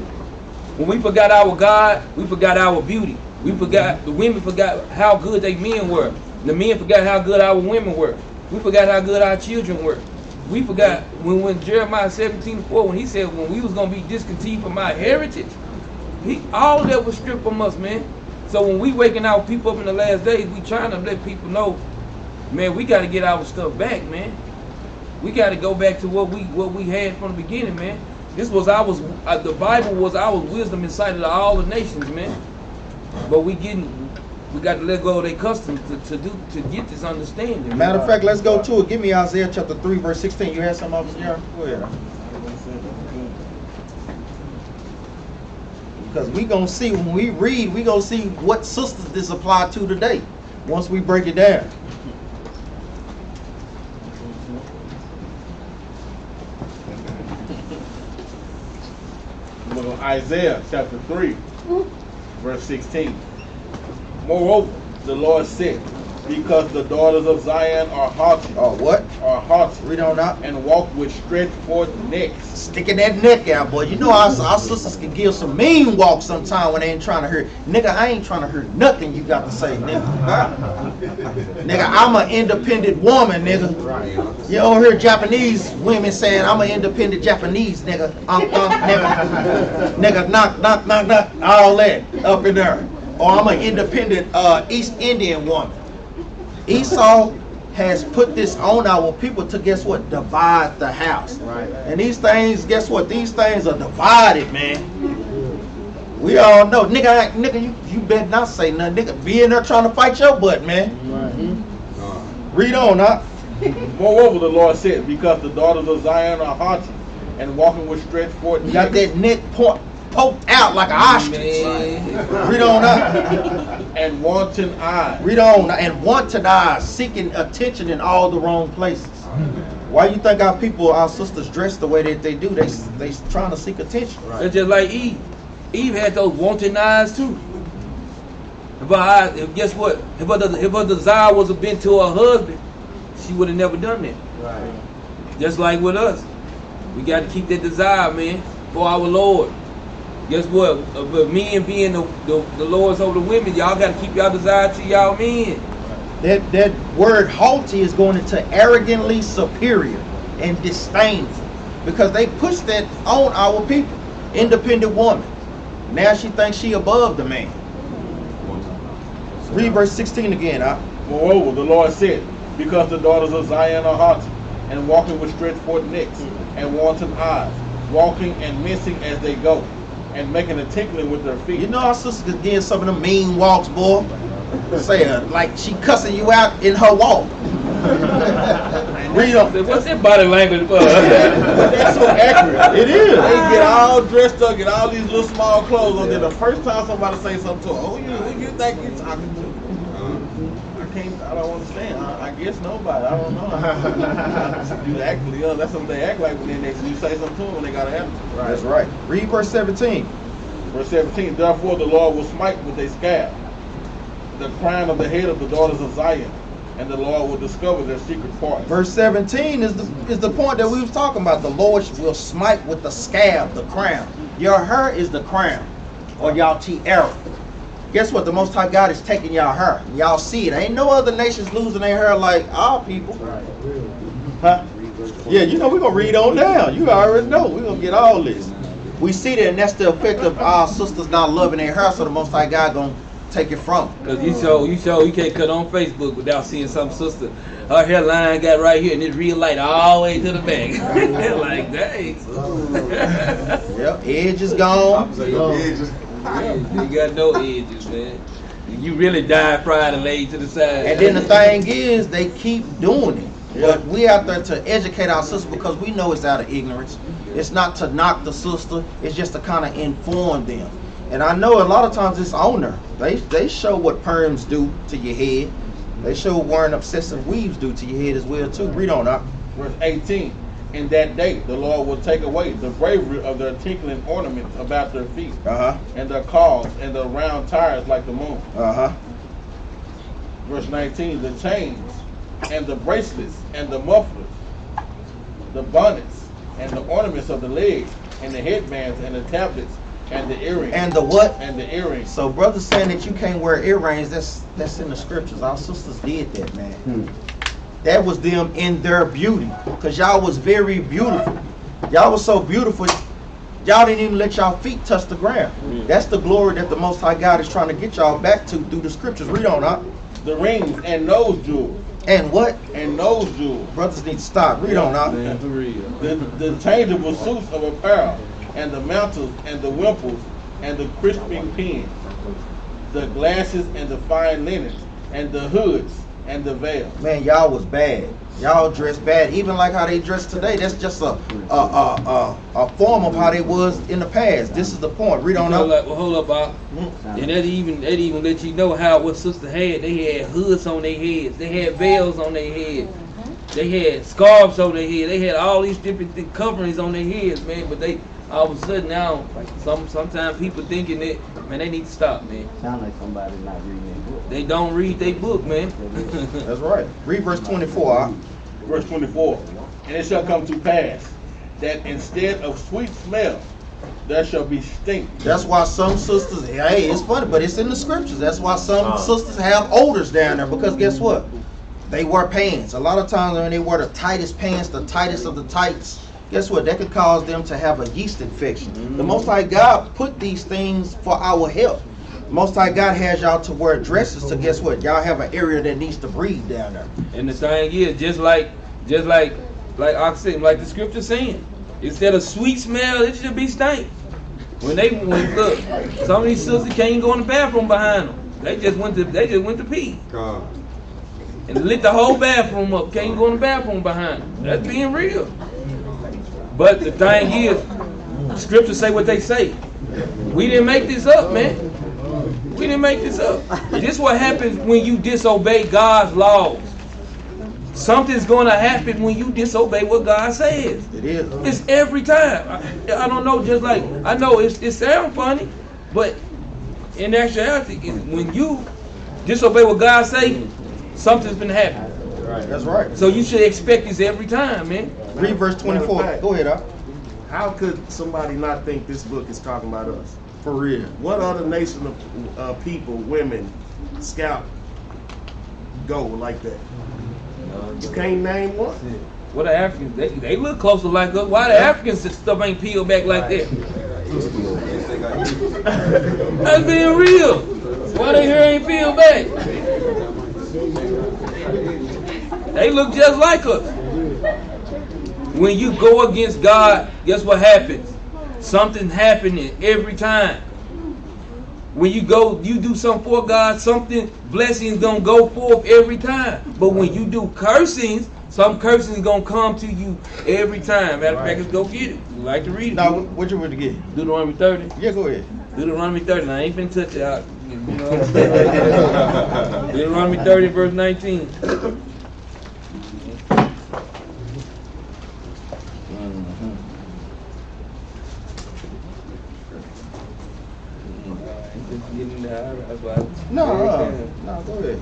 When we forgot our God, we forgot our beauty. We forgot, the women forgot how good their men were. The men forgot how good our women were. We forgot how good our children were. We forgot when Jeremiah 17:4, when he said when we was gonna be discontinued from our heritage, all of that was stripped from us, man. So when we waking our people up in the last days, we trying to let people know, man, we got to get our stuff back, man. We got to go back to what we had from the beginning, man. This was the Bible was our wisdom and sight of all the nations, man. But we got to let go of their customs to get this understanding. Man. Matter of fact, let's go to it. Give me Isaiah chapter 3, verse 16. You had some of us, Jerry? Go ahead. Because we gonna see when we read, we gonna see what sisters this apply to today. Once we break it down. Isaiah chapter 3, verse 16. Moreover, the Lord said, because the daughters of Zion are haughty. Oh, what? Are haughty. Read on out. And walk with stretched forth necks. Sticking that neck out, boy. You know our sisters can give some mean walk sometime when they ain't trying to hear. Nigga, I ain't trying to hear nothing you got to say, nigga. Nigga, I'm an independent woman, nigga. You don't hear Japanese women saying, I'm an independent Japanese, nigga. Nigga. Nigga, knock, all that up in there. Or I'm an independent East Indian woman. Esau has put this on our people to, guess what, divide the house. Right. And these things, guess what, these things are divided, man. We all know, nigga, you better not say nothing, nigga. Be in there trying to fight your butt, man. Right. Read on, huh? Moreover, the Lord said, because the daughters of Zion are haughty and walking with stretched forth necks. Got that neck poked out like an ostrich. Read on up. And wanton eyes. Read on. And wanton eyes, seeking attention in all the wrong places. Why you think our people, our sisters dress the way that they do? They trying to seek attention. It's just like Eve. Eve had those wanton eyes too. But guess what? If her desire was been to her husband, she would have never done that. Right. Just like with us. We got to keep that desire, man, for our Lord. Guess what? But men being the lords over the women, y'all got to keep y'all desire to y'all men. That word haughty is going into arrogantly superior and disdainful, because they push that on our people. Independent woman. Now she thinks she above the man. Read verse 16 again, huh? Moreover, the Lord said, because the daughters of Zion are haughty and walking with stretched forth necks and wanton eyes, walking and missing as they go, and making a tinkling with their feet. You know our sister is getting some of them mean walks, boy. Say like she cussing you out in her walk. Read on. What's that body language for? That's so accurate. It is. They get all dressed up, get all these little small clothes on. Then the first time somebody say something to her, who you think you're talking to? I don't understand. I guess nobody. I don't know. You actually, that's what they act like when you say something to them when they got an attitude. That's right. Read verse 17. Verse 17. Therefore the Lord will smite with a scab the crown of the head of the daughters of Zion, and the Lord will discover their secret parts. Verse 17 is the point that we was talking about. The Lord will smite with the scab, the crown. Your hair is the crown, or y'all tiara. Guess what? The Most High God is taking y'all hair. Y'all see it. Ain't no other nations losing their hair like our people. Huh? Yeah, you know we're going to read on down. You already know. We're going to get all this. We see that, and that's the effect of our sisters not loving their hair, so the Most High God going to take it from them. Because you can't cut on Facebook without seeing some sister. Her hairline got right here, and it's real light all the way to the back. Like, dang. Yep, edge is gone. You got no edges, man. You really died, fried, and laid to the side. And then the thing is, they keep doing it. But we out there to educate our sisters, because we know it's out of ignorance. It's not to knock the sister. It's just to kind of inform them. And I know a lot of times it's on her. They show what perms do to your head. They show what wearing obsessive weaves do to your head as well too. Read on up. Verse 18. In that day, the Lord will take away the bravery of their tinkling ornaments about their feet, and their calves, and their round tires like the moon. Verse 19, the chains, and the bracelets, and the mufflers, the bonnets, and the ornaments of the legs, and the headbands, and the tablets, and the earrings. And the what? And the earrings. So brothers saying that you can't wear earrings, that's in the scriptures. Our sisters did that, man. That was them in their beauty. Because y'all was very beautiful. Y'all was so beautiful, y'all didn't even let y'all feet touch the ground. That's the glory that the Most High God is trying to get y'all back to through the scriptures. Read on up. The rings and nose jewels. And what? And nose jewels. Brothers need to stop. Read on up. The changeable suits of apparel, and the mantles, and the wimples, and the crisping pins, the glasses, and the fine linens, and the hoods, and the veils. Man, y'all was bad. Y'all dressed bad. Even like how they dress today. That's just a form of how they was in the past. This is the point. Read on up. Well, hold up, Bob. And that even let you know how what sister had. They had hoods on their heads. They had veils on their heads. They had scarves on their head. They had all these different coverings on their heads, man. But they all of a sudden now, sometimes people thinking that, man, they need to stop, man. Sound like somebody not reading their book. They don't read their book, man. That's right. Read verse 24. Verse 24. And it shall come to pass that instead of sweet smell, there shall be stink. That's why some sisters, hey, it's funny, but it's in the scriptures. That's why some sisters have odors down there, because guess what? They wear pants. A lot of times when they wear the tightest pants, the tightest of the tights, guess what? That could cause them to have a yeast infection. The Most High God put these things for our health. Most High God has y'all to wear dresses, so guess what? Y'all have an area that needs to breathe down there. And the thing is, just like I said, like the scripture saying, instead of sweet smell, it should be stank. When look, some of these sisters can't even go in the bathroom behind them. They just went to pee. God. And lit the whole bathroom up. Can't go in the bathroom behind them. That's being real. But the thing is, scriptures say what they say. We didn't make this up, man. We didn't make this up. This is what happens when you disobey God's laws. Something's going to happen when you disobey what God says. It is. It's every time. I don't know, just like, I know it sounds funny, but in actuality, when you disobey what God says, something's been happening. That's right. So you should expect this every time, man. Read verse 24. Go ahead, How could somebody not think this book is talking about us? For real. What other nation of people, women, scalp go like that? You can't name one. What the Africans, they look closer like us. Why the Africans stuff ain't peeled back like that? That's being real. Why they hair ain't peeled back? They look just like us. When you go against God, guess what happens? Something happening every time. When you do something for God, something, blessings gonna go forth every time. But when you do cursings, some cursings gonna come to you every time. Matter of fact, let's go get it. You like to read it? Now, what you want to get? Deuteronomy 30. Yeah, go ahead. Deuteronomy 30. Now, I ain't been touched out. You know what I'm saying? Deuteronomy 30, verse 19. No, go ahead.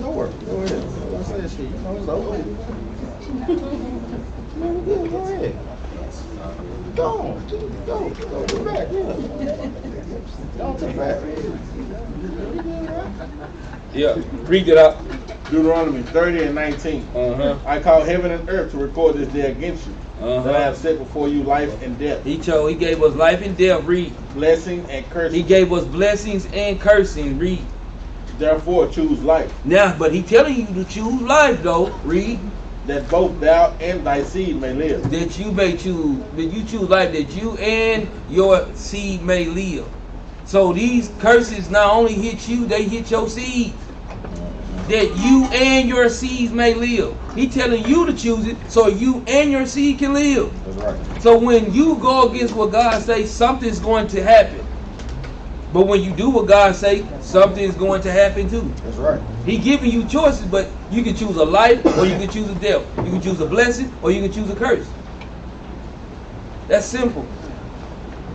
No work. Go ahead. I said shit. You know it's over. Go ahead. Go on. Go to the back. Go to the back. Yeah, read it out. Deuteronomy 30 and 19. I call heaven and earth to record this day against you. That I have set before you life and death. He gave us life and death. Read. Blessing and cursing. He gave us blessings and cursing. Read. Therefore choose life. Now, but he telling you to choose life, though. Read. That both thou and thy seed may live. That you may choose. That you choose life. That you and your seed may live. So these curses not only hit you, they hit your seed. That you and your seeds may live. He telling you to choose it so you and your seed can live. That's right. So when you go against what God says, something's going to happen. But when you do what God say, something is going to happen too. That's right. He giving you choices, but you can choose a life or you can choose a death. You can choose a blessing or you can choose a curse. That's simple.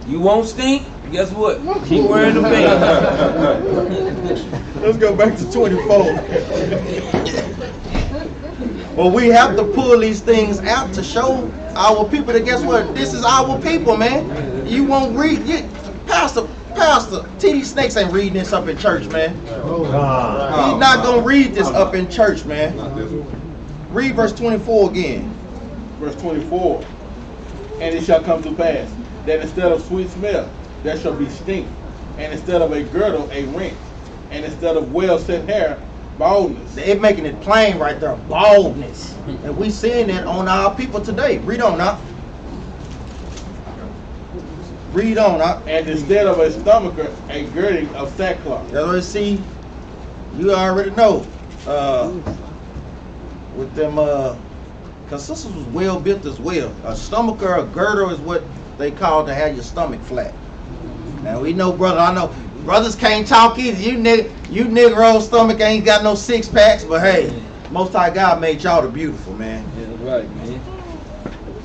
You won't stink, guess what? Keep wearing the pants. Let's go back to 24. Well, we have to pull these things out to show our people that guess what? This is our people, man. You won't read. Pastor, T.D. Snakes ain't reading this up in church, man. He's not going to read this up in church, man. Read verse 24 again. Verse 24. And it shall come to pass that instead of sweet smell, there shall be stink, and instead of a girdle, a rent, and instead of well set hair, baldness. They're making it plain right there, baldness. And we seeing that on our people today. Read on now. Read on now. And instead of a stomacher, a girding of sackcloth. That's what I see. You already know. With them, because sisters was well built as well. A stomacher, a girdle is what they call to have your stomach flat. Now we know, brother. I know brothers can't talk either. You nigger stomach ain't got no 6 packs, but hey, Most High God made y'all the beautiful, man. Yeah, right, man.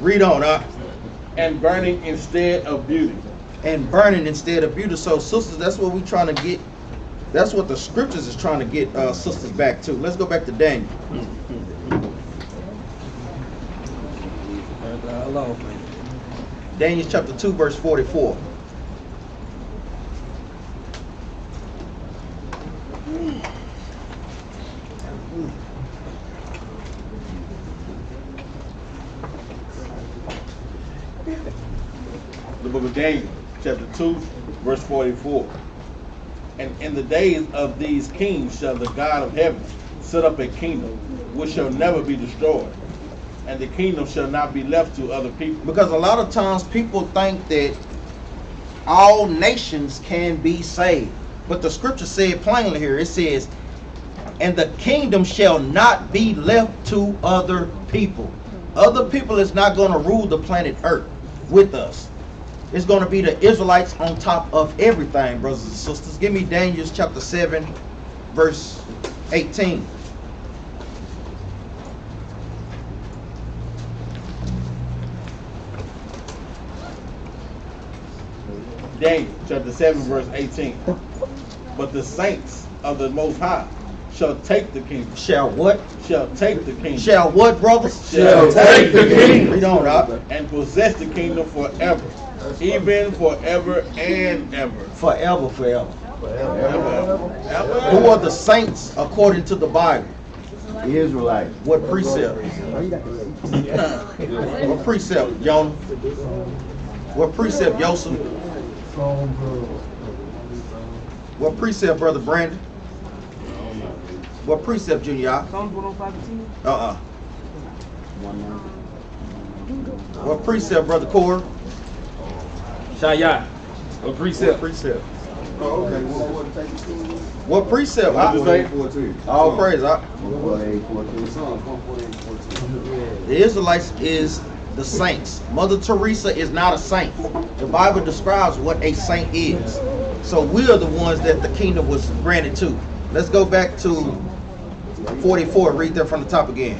Read on, And burning instead of beauty. And burning instead of beauty. So sisters, that's what we trying to get. That's what the scriptures is trying to get sisters back to. Let's go back to Daniel. Daniel chapter 2, verse 44. The book of Daniel, chapter 2, verse 44. And in the days of these kings shall the God of heaven set up a kingdom which shall never be destroyed, and the kingdom shall not be left to other people. Because a lot of times people think that all nations can be saved. But the scripture said plainly here, it says, and the kingdom shall not be left to other people. Other people is not going to rule the planet Earth with us. It's going to be the Israelites on top of everything, brothers and sisters. Give me Daniel chapter 7, verse 18. Daniel chapter 7, verse 18. But the saints of the Most High shall take the kingdom. Shall what? Shall take the kingdom. Shall what, brothers? Shall take the kingdom. Read on, Doc. And possess the kingdom forever. Even forever and ever. Forever, forever. Ever. Who are the saints according to the Bible? The Israelites. What precept? What precept, Jonah? What precept, Joseph? What precept, Brother Brandon? What precept, Junior? Psalms 105:10. What precept, Brother Core? Shaya. A precept. Precept. Oh, okay. What precept? What does it say? 14. All praise. Psalms 148:14. The Israelites is the saints. Mother Teresa is not a saint. The Bible describes what a saint is. So we are the ones that the kingdom was granted to. Let's go back to 44. Read that from the top again.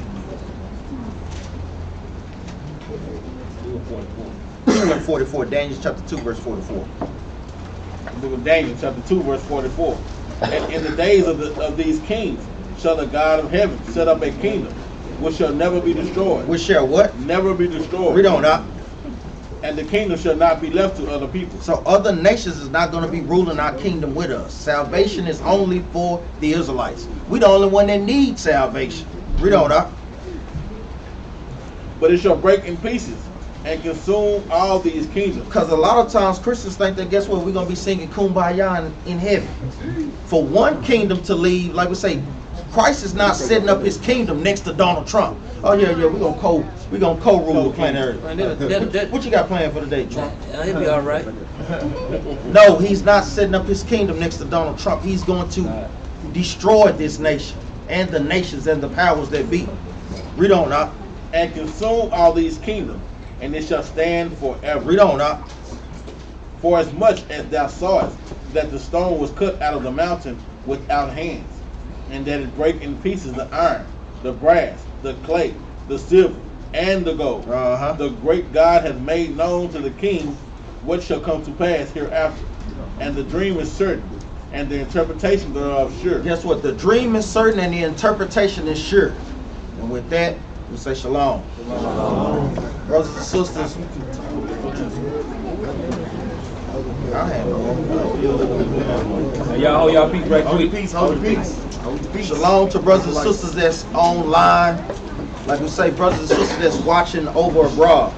44. Daniel chapter 2, verse 44. The book of Daniel chapter 2, verse 44. And in the days of these kings shall the God of heaven set up a kingdom which shall never be destroyed. Which shall what? Never be destroyed. Read on, Doc. And the kingdom shall not be left to other people. So other nations is not going to be ruling our kingdom with us. Salvation is only for the Israelites. We the only one that needs salvation. Read on, Doc. But it shall break in pieces and consume all these kingdoms. Because a lot of times Christians think that guess what? We're going to be singing Kumbaya in heaven. For one kingdom to leave, like we say, Christ is not setting up his kingdom next to Donald Trump. Oh yeah, we're gonna co-rule the planet Earth. What you got planned for today, Trump? He'll be all right. No, he's not setting up his kingdom next to Donald Trump. He's going to destroy this nation and the nations and the powers that be. Read on, Doc. And consume all these kingdoms, and it shall stand forever. Read on, Doc. For as much as thou sawest that the stone was cut out of the mountain without hands, and that it break in pieces the iron, the brass, the clay, the silver, and the gold. The great God has made known to the king what shall come to pass hereafter. And the dream is certain, and the interpretation thereof sure. Guess what? The dream is certain and the interpretation is sure. And with that, we say shalom. Shalom. Brothers and sisters, I have Y'all hold y'all peace right Hold the quick. peace, hold the peace. Hold the peace. Shalom to brothers and sisters that's online. Like we say, brothers and sisters that's watching over abroad.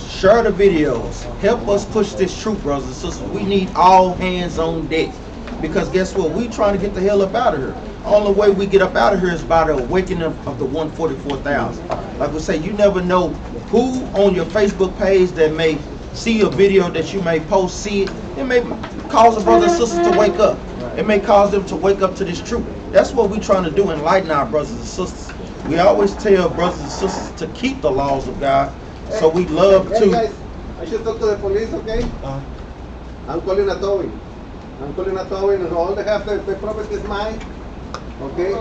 Share the videos. Help us push this truth, brothers and sisters. We need all hands on deck. Because guess what? We trying to get the hell up out of here. Only way we get up out of here is by the awakening of the 144,000. Like we say, you never know who on your Facebook page that may see a video that you may post, see it. It may cause a brother and sister to wake up. It may cause them to wake up to this truth. That's what we're trying to do, enlighten our brothers and sisters. We always tell brothers and sisters to keep the laws of God. So we love Hey to. guys, I should talk to the police, okay? I'm calling a towing. I'm calling a towing, and all they have the property is mine. Okay?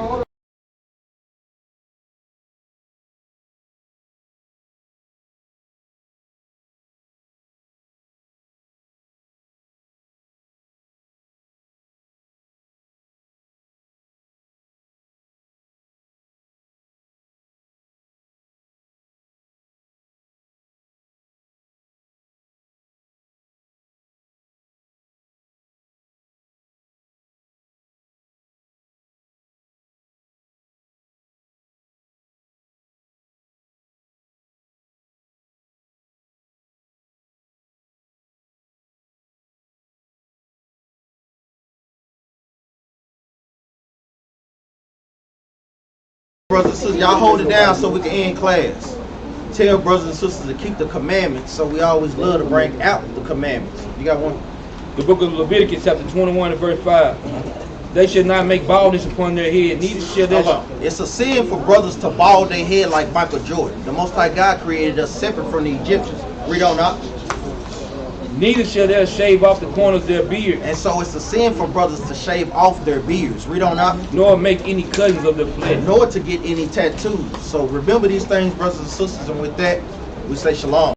Brothers and sisters, y'all hold it down so we can end class. Tell brothers and sisters to keep the commandments, so we always love to bring out the commandments. You got one? The book of Leviticus, chapter 21 and verse 5. They should not make baldness upon their head, neither shall they. It's a sin for brothers to bald their head like Michael Jordan. The Most High God created us separate from the Egyptians. Read on up. Neither shall they shave off the corners of their beard. And so it's a sin for brothers to shave off their beards. Read on up. Nor make any cuttings of the flesh. Nor to get any tattoos. So remember these things, brothers and sisters, and with that, we say shalom.